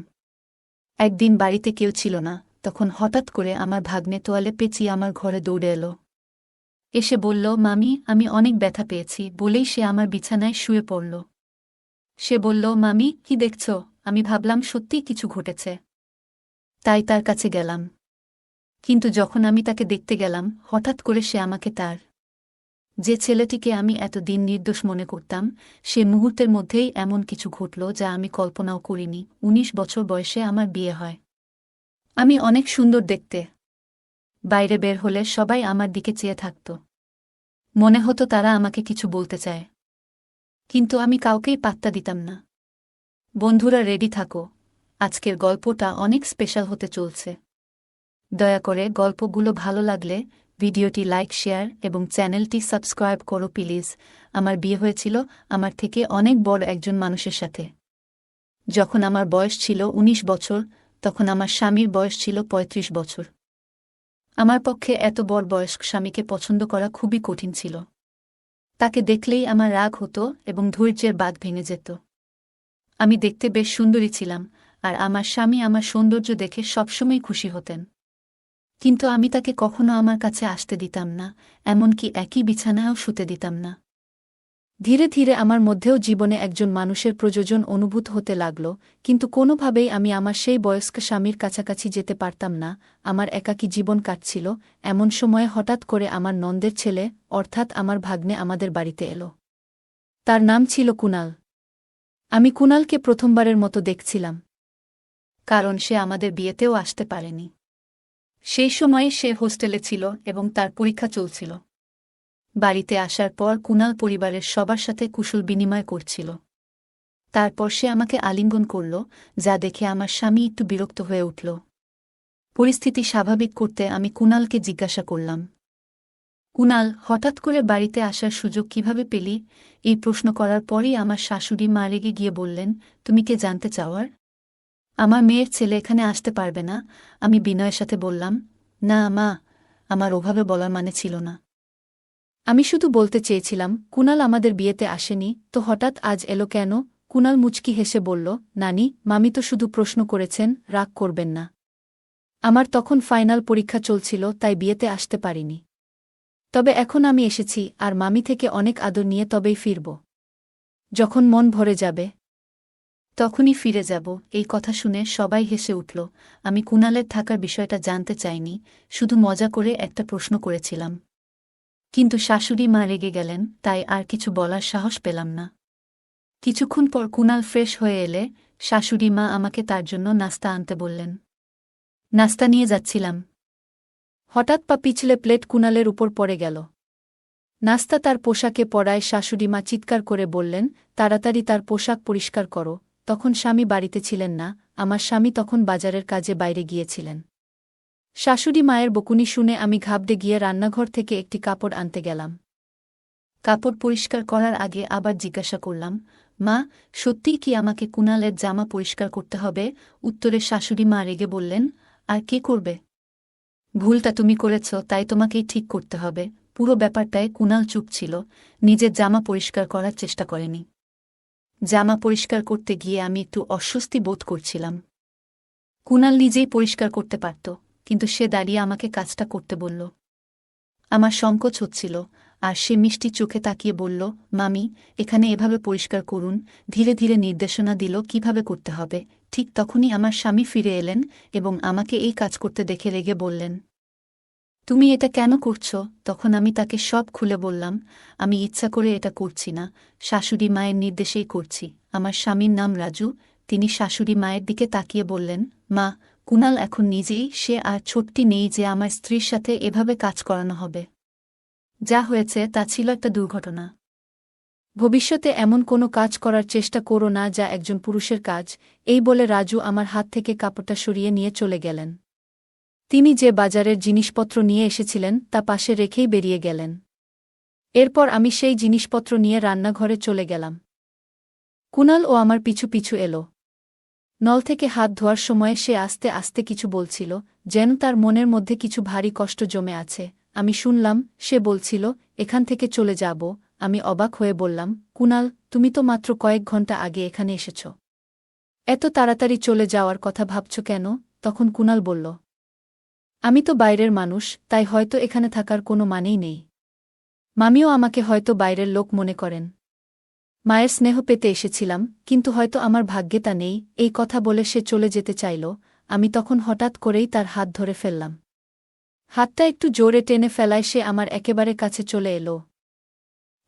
একদিন বাড়িতে কেউ ছিল না, তখন হঠাৎ করে আমার ভাগ্নে তোয়ালে পেঁচিয়ে আমার ঘরে দৌড়ে এলো। এসে বলল, মামি আমি অনেক ব্যথা পেয়েছি, বলেই সে আমার বিছানায় শুয়ে পড়ল। সে বলল, মামি কি দেখছ। আমি ভাবলাম সত্যিই কিছু ঘটেছে, তাই তার কাছে গেলাম। কিন্তু যখন আমি তাকে দেখতে গেলাম, হঠাৎ করে সে আমাকে তার যে ছেলেটিকে আমি এতদিন নির্দোষ মনে করতাম, সে মুহূর্তের মধ্যেই এমন কিছু ঘটল যা আমি কল্পনাও করিনি। ১৯ বছর বয়সে আমার বিয়ে হয়। আমি অনেক সুন্দর দেখতে। বাইরে বের হলে সবাই আমার দিকে চেয়ে থাকত। মনে হতো তারা আমাকে কিছু বলতে চায়, কিন্তু আমি কাউকেই পাত্তা দিতাম না। বন্ধুরা রেডি থাকো, আজকের গল্পটা অনেক স্পেশাল হতে চলছে। দয়া করে গল্পগুলো ভালো লাগলে ভিডিওটি লাইক, শেয়ার এবং চ্যানেলটি সাবস্ক্রাইব করো প্লিজ। আমার বিয়ে হয়েছিল আমার থেকে অনেক বড় একজন মানুষের সাথে। যখন আমার বয়স ছিল ১৯ বছর, তখন আমার স্বামীর বয়স ছিল ৩৫ বছর। আমার পক্ষে এত বড় বয়স্ক স্বামীকে পছন্দ করা খুবই কঠিন ছিল। তাকে দেখলেই আমার রাগ হতো এবং ধৈর্যের বাঁধ ভেঙে যেত। আমি দেখতে বেশ সুন্দরী ছিলাম, আর আমার স্বামী আমার সৌন্দর্য দেখে সবসময় খুশি হতেন। কিন্তু আমি তাকে কখনো আমার কাছে আসতে দিতাম না, এমনকি একই বিছানায়ও শুতে দিতাম না। ধীরে ধীরে আমার মধ্যেও জীবনে একজন মানুষের প্রয়োজন অনুভূত হতে লাগল, কিন্তু কোনোভাবেই আমি আমার সেই বয়স্ক স্বামীর কাছাকাছি যেতে পারতাম না। আমার একাকী জীবন কাটছিল। এমন সময়ে হঠাৎ করে আমার নন্দের ছেলে, অর্থাৎ আমার ভাগ্নে আমাদের বাড়িতে এলো। তার নাম ছিল কুনাল। আমি কুনালকে প্রথমবারের মতো দেখছিলাম, কারণ সে আমাদের বিয়েতেও আসতে পারেনি। সেই সময়ে সে হোস্টেলে ছিল এবং তার পরীক্ষা চলছিল। বাড়িতে আসার পর কুনাল পরিবারের সবার সাথে কুশল বিনিময় করছিল। তারপর সে আমাকে আলিঙ্গন করল, যা দেখে আমার স্বামী একটু বিরক্ত হয়ে উঠল। পরিস্থিতি স্বাভাবিক করতে আমি কুনালকে জিজ্ঞাসা করলাম, কুনাল, হঠাৎ করে বাড়িতে আসার সুযোগ কিভাবে পেলি? এই প্রশ্ন করার পরই আমার শাশুড়ি মা রেগে গিয়ে বললেন, তুমি কে জানতে চাওয়ার? আমার মেয়ের ছেলে এখানে আসতে পারবে না। আমি বিনয়ের সাথে বললাম, না মা, আমার ওভাবে বলার মানে ছিল না। আমি শুধু বলতে চেয়েছিলাম, কুনাল আমাদের বিয়েতে আসেনি তো হঠাৎ আজ এলো কেন? কুনাল মুচকি হেসে বলল, নানি, মামি তো শুধু প্রশ্ন করেছেন, রাগ করবেন না। আমার তখন ফাইনাল পরীক্ষা চলছিল, তাই বিয়েতে আসতে পারিনি। তবে এখন আমি এসেছি, আর মামি থেকে অনেক আদর নিয়ে তবেই ফিরব। যখন মন ভরে যাবে তখনই ফিরে যাব। এই কথা শুনে সবাই হেসে উঠল। আমি কুনালের থাকার বিষয়টা জানতে চাইনি, শুধু মজা করে একটা প্রশ্ন করেছিলাম। কিন্তু শাশুড়ি মা রেগে গেলেন, তাই আর কিছু বলার সাহস পেলাম না। কিছুক্ষণ পর কুনাল ফ্রেশ হয়ে এলে শাশুড়ি মা আমাকে তার জন্য নাস্তা আনতে বললেন। নাস্তা নিয়ে যাচ্ছিলাম, হঠাৎ পা পিছলে প্লেট কুনালের উপর পড়ে গেল। নাস্তা তার পোশাকে পড়ায় শাশুড়িমা চিৎকার করে বললেন, তাড়াতাড়ি তার পোশাক পরিষ্কার করো। তখন স্বামী বাড়িতে ছিলেন না, আমার স্বামী তখন বাজারের কাজে বাইরে গিয়েছিলেন। শাশুড়ি মায়ের বকুনি শুনে আমি ঘাবড়ে গিয়ে রান্নাঘর থেকে একটি কাপড় আনতে গেলাম। কাপড় পরিষ্কার করার আগে আবার জিজ্ঞাসা করলাম, মা, সত্যিই কি আমাকে কুণালের জামা পরিষ্কার করতে হবে? উত্তরে শাশুড়ি মা রেগে বললেন, আর কে করবে? ভুলটা তুমি করেছ, তাই তোমাকেই ঠিক করতে হবে। পুরো ব্যাপারটায় কুণাল চুপ ছিল, নিজের জামা পরিষ্কার করার চেষ্টা করেনি। জামা পরিষ্কার করতে গিয়ে আমি একটু অস্বস্তি বোধ করছিলাম। কুণাল নিজেই পরিষ্কার করতে পারত, কিন্তু সে দাঁড়িয়ে আমাকে কাজটা করতে বলল। আমার সংকোচ হচ্ছিল, আর সে মিষ্টি চোখে তাকিয়ে বলল, মামি, এখানে এভাবে পরিষ্কার করুন। ধীরে ধীরে নির্দেশনা দিল কিভাবে করতে হবে। ঠিক তখনই আমার স্বামী ফিরে এলেন এবং আমাকে এই কাজ করতে দেখে রেগে বললেন, তুমি এটা কেন করছ? তখন আমি তাকে সব খুলে বললাম, আমি ইচ্ছা করে এটা করছি না, শাশুড়ি মায়ের নির্দেশেই করছি। আমার স্বামীর নাম রাজু। তিনি শাশুড়ি মায়ের দিকে তাকিয়ে বললেন, মা, কুণাল এখন নিজেই, সে আর ছোটটি নেই যে আমার স্ত্রীর সাথে এভাবে কাজ করানো হবে। যা হয়েছে তা ছিল একটা দুর্ঘটনা। ভবিষ্যতে এমন কোনো কাজ করার চেষ্টা করো না যা একজন পুরুষের কাজ। এই বলে রাজু আমার হাত থেকে কাপড়টা সরিয়ে নিয়ে চলে গেলেন। তিনি যে বাজারের জিনিসপত্র নিয়ে এসেছিলেন তা পাশে রেখেই বেরিয়ে গেলেন। এরপর আমি সেই জিনিসপত্র নিয়ে রান্নাঘরে চলে গেলাম। কুণাল ও আমার পিছু পিছু এলো। নল থেকে হাত ধোয়ার সময় সে আস্তে আস্তে কিছু বলছিল, যেন তার মনের মধ্যে কিছু ভারী কষ্ট জমে আছে। আমি শুনলাম, সে বলছিল, এখান থেকে চলে যাব। আমি অবাক হয়ে বললাম, কুণাল, তুমি তো মাত্র কয়েক ঘন্টা আগে এখানে এসেছ। এত তাড়াতাড়ি চলে যাওয়ার কথা ভাবছ কেন? তখন কুণাল বলল, আমি তো বাইরের মানুষ, তাই হয়তো এখানে থাকার কোনো মানেই নেই। মামিও আমাকে হয়তো বাইরের লোক মনে করেন। মায়ের স্নেহ পেতে এসেছিলাম, কিন্তু হয়তো আমার ভাগ্যে তা নেই। এই কথা বলে সে চলে যেতে চাইল। আমি তখন হঠাৎ করেই তার হাত ধরে ফেললাম। হাতটা একটু জোরে টেনে ফেলায় সে আমার একেবারে কাছে চলে এলো।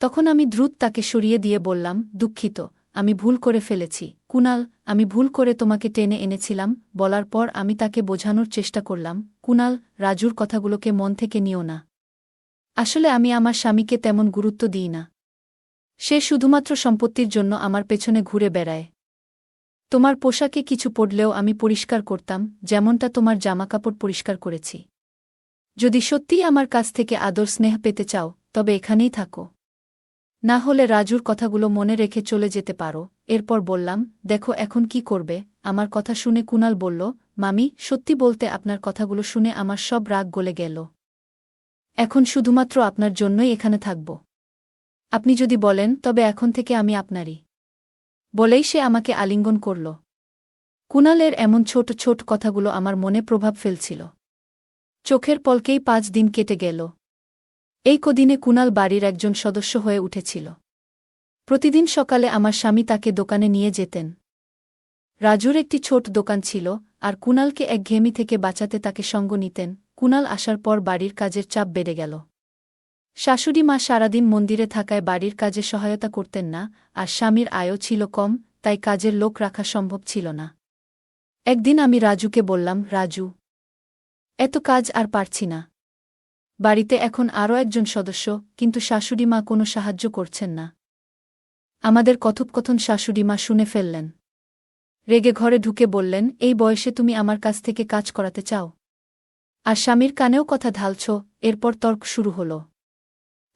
তখন আমি দ্রুত তাকে সরিয়ে দিয়ে বললাম, দুঃখিত, আমি ভুল করে ফেলেছি। কুণাল, আমি ভুল করে তোমাকে টেনে এনেছিলাম। বলার পর আমি তাকে বোঝানোর চেষ্টা করলাম, কুণাল, রাজুর কথাগুলোকে মন থেকে নিও না। আসলে আমি আমার স্বামীকে তেমন গুরুত্ব দিই না। সে শুধুমাত্র সম্পত্তির জন্য আমার পেছনে ঘুরে বেড়ায়। তোমার পোশাকে কিছু পড়লেও আমি পরিষ্কার করতাম, যেমনটা তোমার জামাকাপড় পরিষ্কার করেছি। যদি সত্যিই আমার কাছ থেকে আদর স্নেহ পেতে চাও, তবে এখানেই থাকো। না হলে রাজুর কথাগুলো মনে রেখে চলে যেতে পারো। এরপর বললাম, দেখো এখন কি করবে? আমার কথা শুনে কুণাল বলল, মামি, সত্যি বলতে আপনার কথাগুলো শুনে আমার সব রাগ গলে গেল। এখন শুধুমাত্র আপনার জন্যই এখানে থাকব। আপনি যদি বলেন তবে এখন থেকে আমি আপনারই। বলেই সে আমাকে আলিঙ্গন করল। কুণালের এমন ছোট ছোট কথাগুলো আমার মনে প্রভাব ফেলছিল। চোখের পলকেই 5 দিন কেটে গেল। এই কদিনে কুণাল বাড়ির একজন সদস্য হয়ে উঠেছিল। প্রতিদিন সকালে আমার স্বামী তাকে দোকানে নিয়ে যেতেন। রাজুর একটি ছোট দোকান ছিল, আর কুণালকে একঘেয়েমি থেকে বাঁচাতে তাকে সঙ্গ নিতেন। কুণাল আসার পর বাড়ির কাজের চাপ বেড়ে গেল। শাশুড়ি মা সারাদিন মন্দিরে থাকায় বাড়ির কাজে সহায়তা করতেন না, আর স্বামীর আয়ও ছিল কম, তাই কাজের লোক রাখা সম্ভব ছিল না। একদিন আমি রাজুকে বললাম, রাজু, এত কাজ আর পারছি না। বাড়িতে এখন আরও একজন সদস্য, কিন্তু শাশুড়ি মা কোনো সাহায্য করছেন না। আমাদের কথোপকথন শাশুড়ি মা শুনে ফেললেন। রেগে ঘরে ঢুকে বললেন, এই বয়সে তুমি আমার কাছ থেকে কাজ করাতে চাও? আর স্বামীর কানেও কথা ঢালছ। এরপর তর্ক শুরু হল।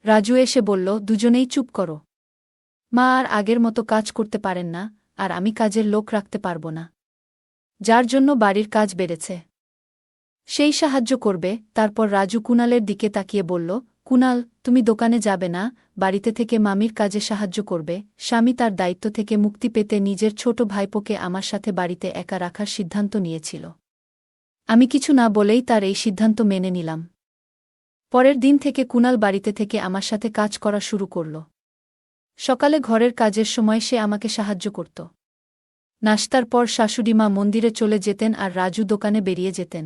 রাজু এসে বলল, দুজনেই চুপ করো। মা আর আগের মতো কাজ করতে পারেন না, আর আমি কাজের লোক রাখতে পারব না, যার জন্য বাড়ির কাজ বেড়েছে। সেই সাহায্য করবে। তারপর রাজু কুণালের দিকে তাকিয়ে বলল, কুণাল, তুমি দোকানে যাবে না, বাড়িতে থেকে মামির কাজে সাহায্য করবে। স্বামী তার দায়িত্ব থেকে মুক্তি পেতে নিজের ছোট ভাইপোকে আমার সাথে বাড়িতে একা রাখার সিদ্ধান্ত নিয়েছিল। আমি কিছু না বলেই তার এই সিদ্ধান্ত মেনে নিলাম। পরের দিন থেকে কুণাল বাড়িতে থেকে আমার সাথে কাজ করা শুরু করল। সকালে ঘরের কাজের সময় সে আমাকে সাহায্য করত। নাশতার পর শাশুড়ি মা মন্দিরে চলে যেতেন আর রাজু দোকানে বেরিয়ে যেতেন।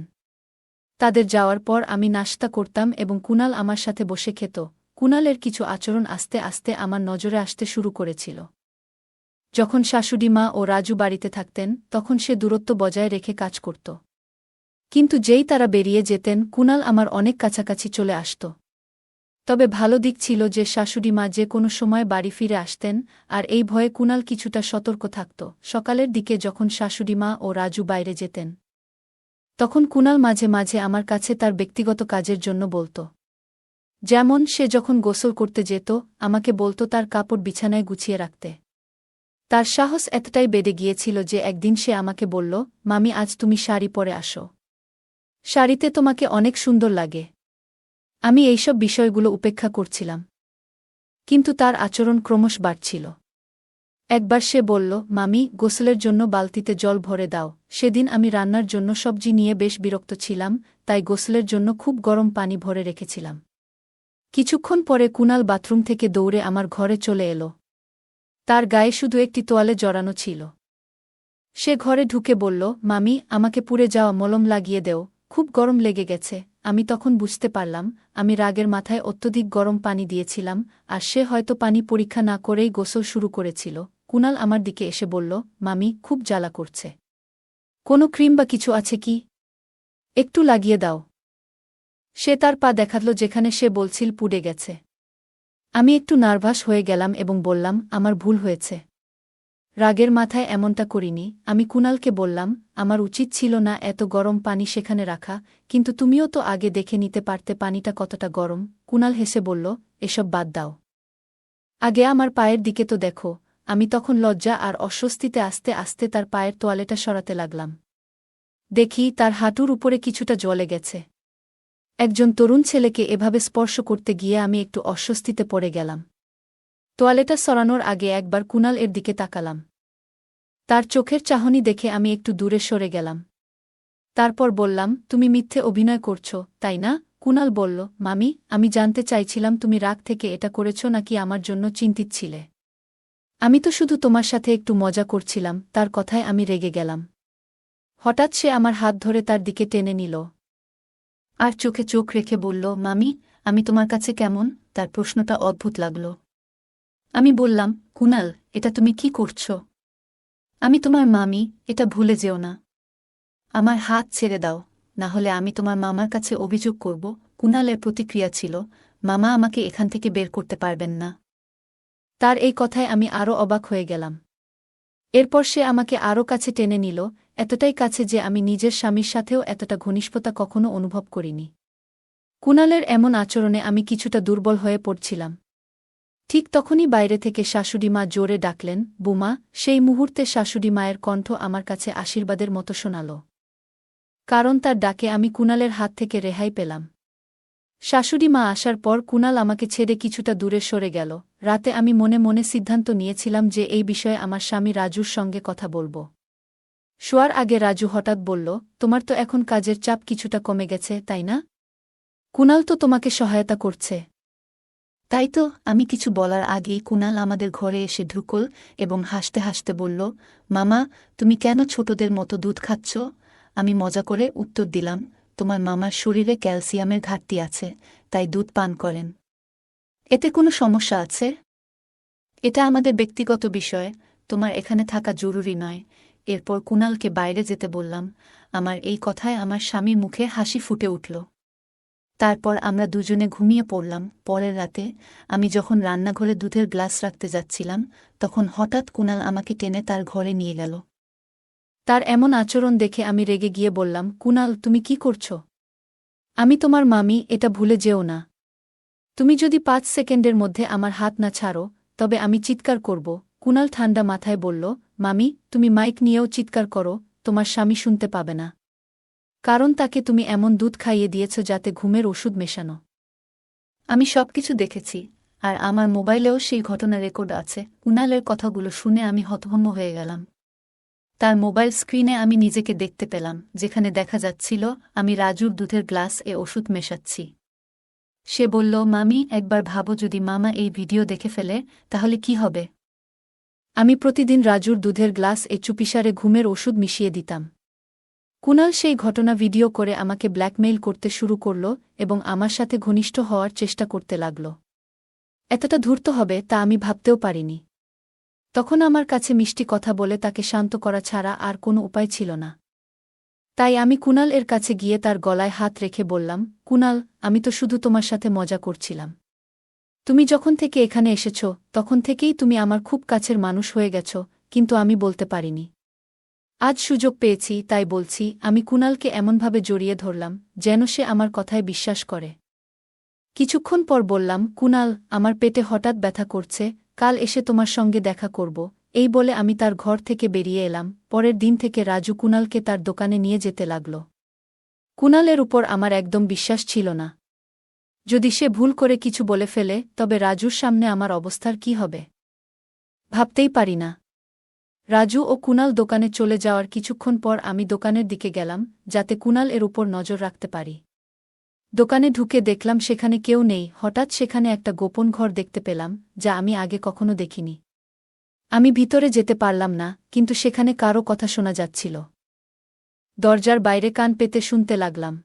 তাদের যাওয়ার পর আমি নাশতা করতাম এবং কুণাল আমার সাথে বসে খেত। কুণালের কিছু আচরণ আস্তে আস্তে আমার নজরে আসতে শুরু করেছিল। যখন শাশুড়ি মা ও রাজু বাড়িতে থাকতেন তখন সে দূরত্ব বজায় রেখে কাজ করত। কিন্তু যেই তারা বেরিয়ে যেতেন কুণাল আমার অনেক কাছাকাছি চলে আসত। তবে ভালো দিক ছিল যে শাশুড়িমা যে কোনো সময় বাড়ি ফিরে আসতেন, আর এই ভয়ে কুণাল কিছুটা সতর্ক থাকত। সকালের দিকে যখন শাশুড়িমা ও রাজু বাইরে যেতেন, তখন কুণাল মাঝে মাঝে আমার কাছে তার ব্যক্তিগত কাজের জন্য বলত। যেমন সে যখন গোসল করতে যেত, আমাকে বলত তার কাপড় বিছানায় গুছিয়ে রাখতে। তার সাহস এতটাই বেড়ে গিয়েছিল যে একদিন সে আমাকে বলল, মামি আজ তুমি শাড়ি পরে আসো, শাড়িতে তোমাকে অনেক সুন্দর লাগে। আমি এইসব বিষয়গুলো উপেক্ষা করছিলাম, কিন্তু তার আচরণ ক্রমশ বাড়ছিল। একবার সে বলল, মামি গোসলের জন্য বালতিতে জল ভরে দাও। সেদিন আমি রান্নার জন্য সবজি নিয়ে বেশ বিরক্ত ছিলাম, তাই গোসলের জন্য খুব গরম পানি ভরে রেখেছিলাম। কিছুক্ষণ পরে কুণাল বাথরুম থেকে দৌড়ে আমার ঘরে চলে এলো। তার গায়ে শুধু একটি তোয়ালে জড়ানো ছিল। সে ঘরে ঢুকে বলল, মামি আমাকে পুড়ে যাওয়া মলম লাগিয়ে দেও, খুব গরম লেগে গেছে। আমি তখন বুঝতে পারলাম আমি রাগের মাথায় অত্যধিক গরম পানি দিয়েছিলাম, আর সে হয়তো পানি পরীক্ষা না করেই গোসল শুরু করেছিল। কুণাল আমার দিকে এসে বলল, মামি খুব জ্বালা করছে, কোনো ক্রিম বা কিছু আছে কি? একটু লাগিয়ে দাও। সে তার পা দেখাল যেখানে সে বলছিল পুড়ে গেছে। আমি একটু নার্ভাস হয়ে গেলাম এবং বললাম, আমার ভুল হয়েছে, রাগের মাথায় এমনটা করিনি। আমি কুণালকে বললাম, আমার উচিত ছিল না এত গরম পানি সেখানে রাখা, কিন্তু তুমিও তো আগে দেখে নিতে পারতে পানিটা কতটা গরম। কুণাল হেসে বলল, এসব বাদ দাও, আগে আমার পায়ের দিকে তো দেখো। আমি তখন লজ্জা আর অস্বস্তিতে আস্তে আস্তে তার পায়ের তোয়ালেটা সরাতে লাগলাম। দেখি তার হাঁটুর উপরে কিছুটা জ্বলে গেছে। একজন তরুণ ছেলেকে এভাবে স্পর্শ করতে গিয়ে আমি একটু অস্বস্তিতে পড়ে গেলাম। তোয়ালেটা সরানোর আগে একবার কুণাল এর দিকে তাকালাম। তার চোখের চাহনি দেখে আমি একটু দূরে সরে গেলাম। তারপর বললাম, তুমি মিথ্যে অভিনয় করছো, তাই না? কুণাল বলল, মামি আমি জানতে চাইছিলাম তুমি রাগ থেকে এটা করেছ নাকি আমার জন্য চিন্তিত ছিলে। আমি তো শুধু তোমার সাথে একটু মজা করছিলাম। তার কথায় আমি রেগে গেলাম। হঠাৎ সে আমার হাত ধরে তার দিকে টেনে নিল আর চোখে চোখ রেখে বলল, মামি আমি তোমার কাছে কেমন? তার প্রশ্নটা অদ্ভুত লাগল। আমি বললাম, কুণাল এটা তুমি কি করছ? আমি তোমার মামি, এটা ভুলে যেও না। আমার হাত ছেড়ে দাও, না হলে আমি তোমার মামার কাছে অভিযোগ করব। কুণালের প্রতিক্রিয়া ছিল, মামা আমাকে এখান থেকে বের করতে পারবেন না। তার এই কথায় আমি আরও অবাক হয়ে গেলাম। এরপর সে আমাকে আরও কাছে টেনে নিল, এতটাই কাছে যে আমি নিজের স্বামীর সাথেও এতটা ঘনিষ্ঠতা কখনো অনুভব করিনি। কুণালের এমন আচরণে আমি কিছুটা দুর্বল হয়ে পড়ছিলাম। ঠিক তখনই বাইরে থেকে শাশুড়িমা জোরে ডাকলেন, বুমা। সেই মুহূর্তে শাশুড়ি মায়ের কণ্ঠ আমার কাছে আশীর্বাদের মতো শোনাল, কারণ তার ডাকে আমি কুণালের হাত থেকে রেহাই পেলাম। শাশুড়ি মা আসার পর কুণাল আমাকে ছেড়ে কিছুটা দূরে সরে গেল। রাতে আমি মনে মনে সিদ্ধান্ত নিয়েছিলাম যে এই বিষয়ে আমার স্বামী রাজুর সঙ্গে কথা বলব। শোয়ার আগে রাজু হঠাৎ বলল, তোমার তো এখন কাজের চাপ কিছুটা কমে গেছে, তাই না? কুণাল তো তোমাকে সহায়তা করছে। তাই তো। আমি কিছু বলার আগেই কুণাল আমাদের ঘরে এসে ঢুকল এবং হাসতে হাসতে বলল, মামা তুমি কেন ছোটদের মতো দুধ খাচ্ছ? আমি মজা করে উত্তর দিলাম, তোমার মামার শরীরে ক্যালসিয়ামের ঘাটতি আছে, তাই দুধ পান করেন। এতে কোনো সমস্যা আছে? এটা আমাদের ব্যক্তিগত বিষয়, তোমার এখানে থাকা জরুরি নয়। এরপর কুণালকে বাইরে যেতে বললাম। আমার এই কথায় আমার স্বামীর মুখে হাসি ফুটে উঠল। তারপর আমরা দুজনে ঘুমিয়ে পড়লাম। পরের রাতে আমি যখন রান্নাঘরে দুধের গ্লাস রাখতে যাচ্ছিলাম, তখন হঠাৎ কুণাল আমাকে টেনে তার ঘরে নিয়ে গেল। তার এমন আচরণ দেখে আমি রেগে গিয়ে বললাম, কুণাল তুমি কি করছ? আমি তোমার মামি, এটা ভুলে যেও না। তুমি যদি 5 সেকেন্ডের মধ্যে আমার হাত না ছাড়ো, তবে আমি চিৎকার করব। কুণাল ঠান্ডা মাথায় বলল, মামি তুমি মাইক নিয়েও চিৎকার করো, তোমার স্বামী শুনতে পাবে না। কারণ তাকে তুমি এমন দুধ খাইয়ে দিয়েছ যাতে ঘুমের ওষুধ মেশানো। আমি সবকিছু দেখেছি, আর আমার মোবাইলেও সেই ঘটনা রেকর্ড আছে। কুণালের কথাগুলো শুনে আমি হতভম্ব হয়ে গেলাম। তার মোবাইল স্ক্রিনে আমি নিজেকে দেখতে পেলাম, যেখানে দেখা যাচ্ছিল আমি রাজুর দুধের গ্লাস ওষুধ মেশাচ্ছি। সে বলল, মামি একবার ভাবো যদি মামা এই ভিডিও দেখে ফেলে, তাহলে কি হবে? আমি প্রতিদিন রাজুর দুধের গ্লাস চুপিসারে ঘুমের ওষুধ মিশিয়ে দিতাম। কুণাল সেই ঘটনা ভিডিও করে আমাকে ব্ল্যাকমেইল করতে শুরু করল এবং আমার সাথে ঘনিষ্ঠ হওয়ার চেষ্টা করতে লাগল। এতটা ধূর্ত হবে তা আমি ভাবতেও পারিনি। তখন আমার কাছে মিষ্টি কথা বলে তাকে শান্ত করা ছাড়া আর কোনো উপায় ছিল না। তাই আমি কুণাল এর কাছে গিয়ে তার গলায় হাত রেখে বললাম, কুণাল আমি তো শুধু তোমার সাথে মজা করছিলাম। তুমি যখন থেকে এখানে এসেছ তখন থেকেই তুমি আমার খুব কাছের মানুষ হয়ে গেছ, কিন্তু আমি বলতে পারিনি। আজ সুযোগ পেয়েছি তাই বলছি। আমি কুণালকে এমনভাবে জড়িয়ে ধরলাম যেন সে আমার কথায় বিশ্বাস করে। কিছুক্ষণ পর বললাম, কুণাল, আমার পেটে হঠাৎ ব্যথা করছে, কাল এসে তোমার সঙ্গে দেখা করব। এই বলে আমি তার ঘর থেকে বেরিয়ে এলাম। পরের দিন থেকে রাজু কুণালকে তার দোকানে নিয়ে যেতে লাগল। কুণালের উপর আমার একদম বিশ্বাস ছিল না। যদি সে ভুল করে কিছু বলে ফেলে তবে রাজুর সামনে আমার অবস্থার কি হবে ভাবতেই পারি না। রাজু ও কুণাল দোকানে চলে যাওয়ার কিছুক্ষণ পর আমি দোকানের দিকে গেলাম যাতে কুণাল এর উপর নজর রাখতে পারি। দোকানে ঢুকে দেখলাম সেখানে কেউ নেই। হঠাৎ সেখানে একটা গোপন ঘর দেখতে পেলাম যা আমি আগে কখনো দেখিনি। আমি ভিতরে যেতে পারলাম না, কিন্তু সেখানে কারও কথা শোনা যাচ্ছিল। দরজার বাইরে কান পেতে শুনতে লাগলাম।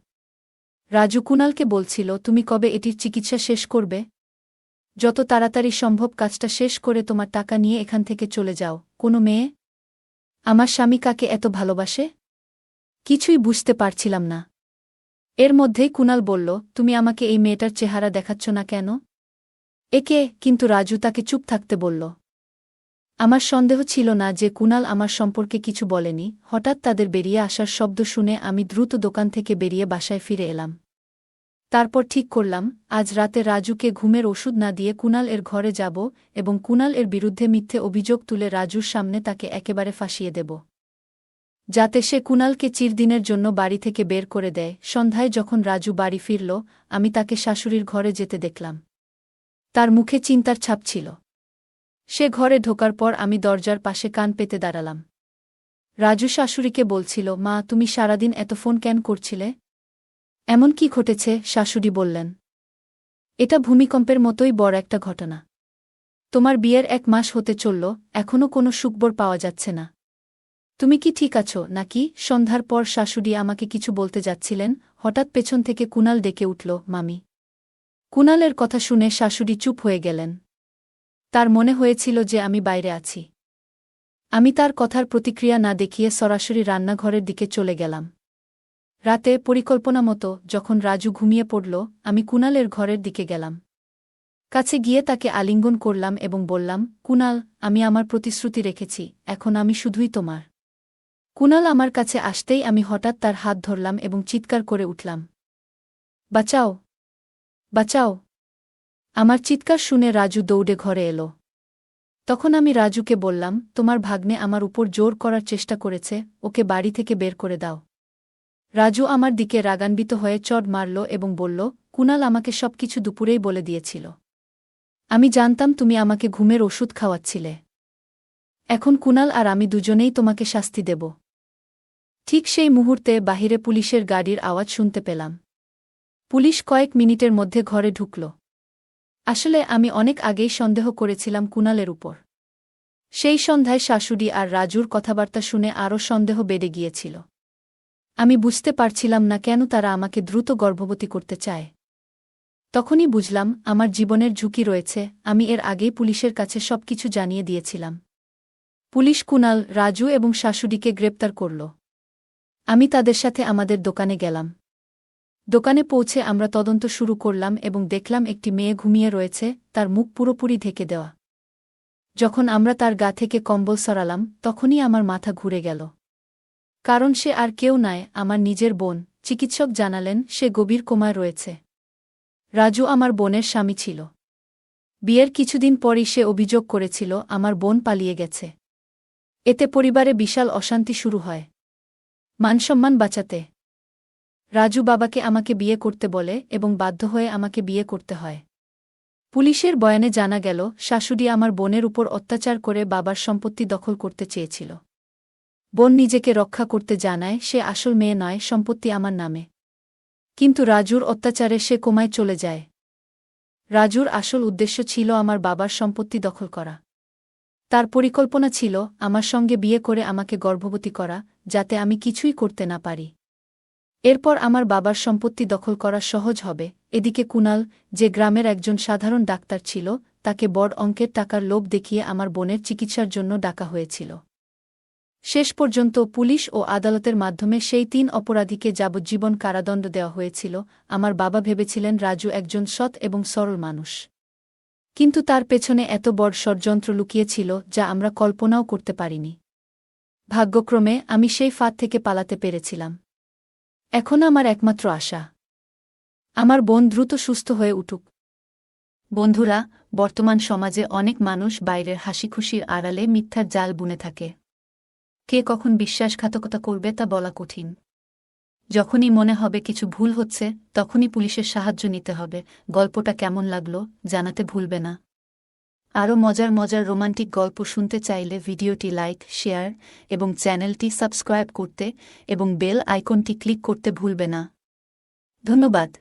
রাজু কুণালকে বলছিল, তুমি কবে এটির চিকিৎসা শেষ করবে? যত তাড়াতাড়ি সম্ভব কাজটা শেষ করে তোমার টাকা নিয়ে এখান থেকে চলে যাও। কোনো মেয়ে? আমার স্বামী কাকে এত ভালোবাসে? কিছুই বুঝতে পারছিলাম না। এর মধ্যেই কুণাল বলল, তুমি আমাকে এই মেয়েটার চেহারা দেখাচ্ছ না কেন? একে? কিন্তু রাজু তাকে চুপ থাকতে বলল। আমার সন্দেহ ছিল না যে কুণাল আমার সম্পর্কে কিছু বলেনি। হঠাৎ তাদের বেরিয়ে আসার শব্দ শুনে আমি দ্রুত দোকান থেকে বেরিয়ে বাসায় ফিরে এলাম। তারপর ঠিক করলাম, আজ রাতে রাজুকে ঘুমের ওষুধ না দিয়ে কুণাল এর ঘরে যাব এবং কুণাল এর বিরুদ্ধে মিথ্যে অভিযোগ তুলে রাজুর সামনে তাকে একেবারে ফাঁসিয়ে দেব, যাতে সে কুণালকে চিরদিনের জন্য বাড়ি থেকে বের করে দেয়। সন্ধ্যায় যখন রাজু বাড়ি ফিরল, আমি তাকে শাশুড়ির ঘরে যেতে দেখলাম। তার মুখে চিন্তার ছাপ ছিল। সে ঘরে ঢোকার পর আমি দরজার পাশে কান পেতে দাঁড়ালাম। রাজু শাশুড়িকে বলছিল, মা, তুমি সারাদিন এত ফোন কেন করছিলে? এমন কি ঘটেছে? শাশুড়ি বললেন, এটা ভূমিকম্পের মতোই বড় একটা ঘটনা। তোমার বিয়ের 1 মাস হতে চলল, এখনও কোনো সুখবর পাওয়া যাচ্ছে না। তুমি কি ঠিক আছো নাকি? সন্ধ্যার পর শাশুড়ি আমাকে কিছু বলতে যাচ্ছিলেন, হঠাৎ পেছন থেকে কুণাল ডেকে উঠল, মামি। কুণালের কথা শুনে শাশুড়ি চুপ হয়ে গেলেন। তার মনে হয়েছিল যে আমি বাইরে আছি। আমি তার কথার প্রতিক্রিয়া না দেখিয়ে সরাসরি রান্নাঘরের দিকে চলে গেলাম। রাতে পরিকল্পনা মতো যখন রাজু ঘুমিয়ে পড়ল, আমি কুণালের ঘরের দিকে গেলাম। কাছে গিয়ে তাকে আলিঙ্গন করলাম এবং বললাম, কুণাল, আমি আমার প্রতিশ্রুতি রেখেছি, এখন আমি শুধুই তোমার। কুণাল আমার কাছে আসতেই আমি হঠাৎ তার হাত ধরলাম এবং চিৎকার করে উঠলাম, বাঁচাও, বাঁচাও। আমার চিৎকার শুনে রাজু দৌড়ে ঘরে এলো। তখন আমি রাজুকে বললাম, তোমার ভাগ্নে আমার উপর জোর করার চেষ্টা করেছে, ওকে বাড়ি থেকে বের করে দাও। রাজু আমার দিকে রাগান্বিত হয়ে চড় মারল এবং বলল, কুণাল আমাকে সবকিছু দুপুরেই বলে দিয়েছিল। আমি জানতাম তুমি আমাকে ঘুমের ওষুধ খাওয়াচ্ছিলে। এখন কুণাল আর আমি দুজনেই তোমাকে শাস্তি দেব। ঠিক সেই মুহূর্তে বাহিরে পুলিশের গাড়ির আওয়াজ শুনতে পেলাম। পুলিশ কয়েক মিনিটের মধ্যে ঘরে ঢুকল। আসলে আমি অনেক আগেই সন্দেহ করেছিলাম কুণালের উপর। সেই সন্ধ্যায় শাশুড়ি আর রাজুর কথাবার্তা শুনে আরও সন্দেহ বেড়ে গিয়েছিল। আমি বুঝতে পারছিলাম না কেন তারা আমাকে দ্রুত গর্ভবতী করতে চায়। তখনই বুঝলাম আমার জীবনের ঝুঁকি রয়েছে। আমি এর আগেই পুলিশের কাছে সবকিছু জানিয়ে দিয়েছিলাম। পুলিশ কুণাল, রাজু এবং শাশুড়িকে গ্রেপ্তার করল। আমি তাদের সাথে আমাদের দোকানে গেলাম। দোকানে পৌঁছে আমরা তদন্ত শুরু করলাম এবং দেখলাম একটি মেয়ে ঘুমিয়ে রয়েছে, তার মুখ পুরোপুরি ঢেকে দেওয়া। যখন আমরা তার গা থেকে কম্বল সরালাম তখনই আমার মাথা ঘুরে গেল। কারণ সে আর কেউ নয়, আমার নিজের বোন। চিকিৎসক জানালেন সে গভীর কোমায় রয়েছে। রাজু আমার বোনের স্বামী ছিল। বিয়ের কিছুদিন পরই সে অভিযোগ করেছিল আমার বোন পালিয়ে গেছে। এতে পরিবারে বিশাল অশান্তি শুরু হয়। মানসম্মান বাঁচাতে রাজু বাবাকে আমাকে বিয়ে করতে বলে এবং বাধ্য হয়ে আমাকে বিয়ে করতে হয়। পুলিশের বয়ানে জানা গেল শাশুড়ি আমার বোনের উপর অত্যাচার করে বাবার সম্পত্তি দখল করতে চেয়েছিল। বোন নিজেকে রক্ষা করতে জানায় সে আসল মেয়ে নয়, সম্পত্তি আমার নামে। কিন্তু রাজুর অত্যাচারে সে কোমায় চলে যায়। রাজুর আসল উদ্দেশ্য ছিল আমার বাবার সম্পত্তি দখল করা। তার পরিকল্পনা ছিল আমার সঙ্গে বিয়ে করে আমাকে গর্ভবতী করা, যাতে আমি কিছুই করতে না পারি। এরপর আমার বাবার সম্পত্তি দখল করা সহজ হবে। এদিকে কুণাল, যে গ্রামের একজন সাধারণ ডাক্তার ছিল, তাকে বড় অঙ্কের টাকার লোভ দেখিয়ে আমার বোনের চিকিৎসার জন্য ডাকা হয়েছিল। শেষ পর্যন্ত পুলিশ ও আদালতের মাধ্যমে সেই 3 অপরাধীকে যাবজ্জীবন কারাদণ্ড দেওয়া হয়েছিল। আমার বাবা ভেবেছিলেন রাজু একজন সৎ এবং সরল মানুষ। কিন্তু তার পেছনে এত বড় ষড়যন্ত্র লুকিয়েছিল যা আমরা কল্পনাও করতে পারিনি। ভাগ্যক্রমে আমি সেই ফাঁদ থেকে পালাতে পেরেছিলাম। এখন আমার একমাত্র আশা, আমার বোন দ্রুত সুস্থ হয়ে উঠুক। বন্ধুরা, বর্তমান সমাজে অনেক মানুষ বাইরের হাসিখুশির আড়ালে মিথ্যার জাল বুনে থাকে। কে কখন বিশ্বাসঘাতকতা করবে তা বলা কঠিন। যখনই মনে হবে কিছু ভুল হচ্ছে, তখনই পুলিশের সাহায্য নিতে হবে। গল্পটা কেমন লাগলো জানাতে ভুলবে না। আরও মজার মজার রোমান্টিক গল্প শুনতে চাইলে ভিডিওটি লাইক, শেয়ার এবং চ্যানেলটি সাবস্ক্রাইব করতে এবং বেল আইকনটি ক্লিক করতে ভুলবে না। ধন্যবাদ।